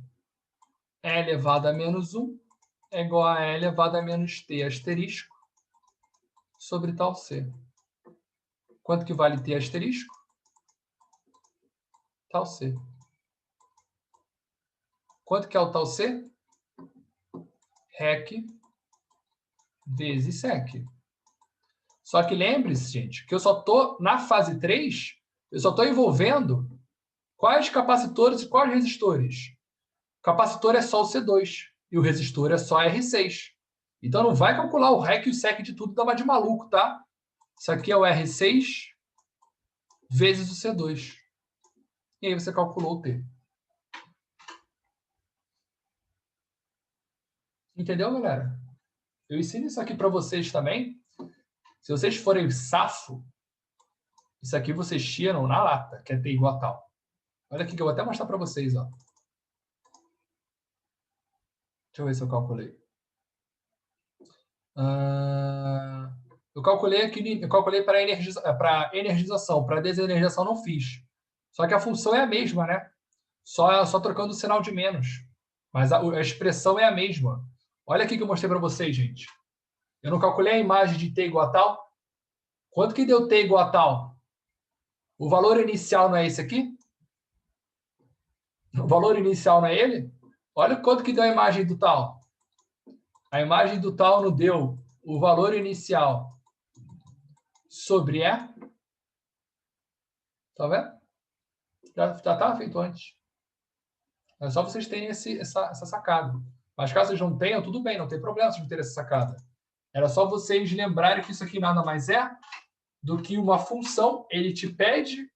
E elevado a menos 1 é igual a E elevado a menos T asterisco sobre tal C. Quanto que vale T asterisco? Tal C. Quanto que é o tal C? Rec vezes sec. Só que lembre-se, gente, que eu só estou na fase 3, eu só estou envolvendo quais capacitores e quais resistores. O capacitor é só o C2 e o resistor é só R6. Então não vai calcular o rec e o sec de tudo, dá uma de maluco, tá? Isso aqui é o R6 vezes o C2. E aí você calculou o T. Entendeu, galera? Eu ensino isso aqui para vocês também. Se vocês forem safo, isso aqui vocês tiram na lata, que é T igual a tal. Olha aqui que eu vou até mostrar para vocês, ó. Deixa eu ver se eu calculei. Eu calculei aqui, eu calculei para energização, para desenergização não fiz. Só que a função é a mesma, né? Só trocando o sinal de menos. Mas a expressão é a mesma. Olha aqui que eu mostrei para vocês, gente. Eu não calculei a imagem de T igual a tal? Quanto que deu T igual a tal? O valor inicial não é esse aqui? O valor inicial não é ele? Olha quanto que deu a imagem do tal. A imagem do tal não deu o valor inicial sobre E. Tá vendo? Já estava feito antes. É só vocês terem essa sacada. Mas caso vocês não tenham, tudo bem, não tem problema vocês não terem essa sacada. Era só vocês lembrarem que isso aqui nada mais é do que uma função, ele te pede,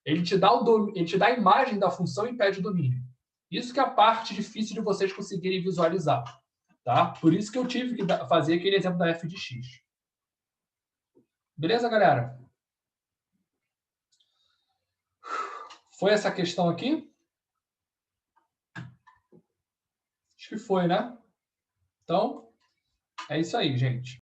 ele te dá a imagem da função e pede o domínio. Isso que é a parte difícil de vocês conseguirem visualizar. Tá? Por isso que eu tive que fazer aquele exemplo da f de x. Beleza, galera? Foi essa questão aqui? Acho que foi, né? Então, é isso aí, gente.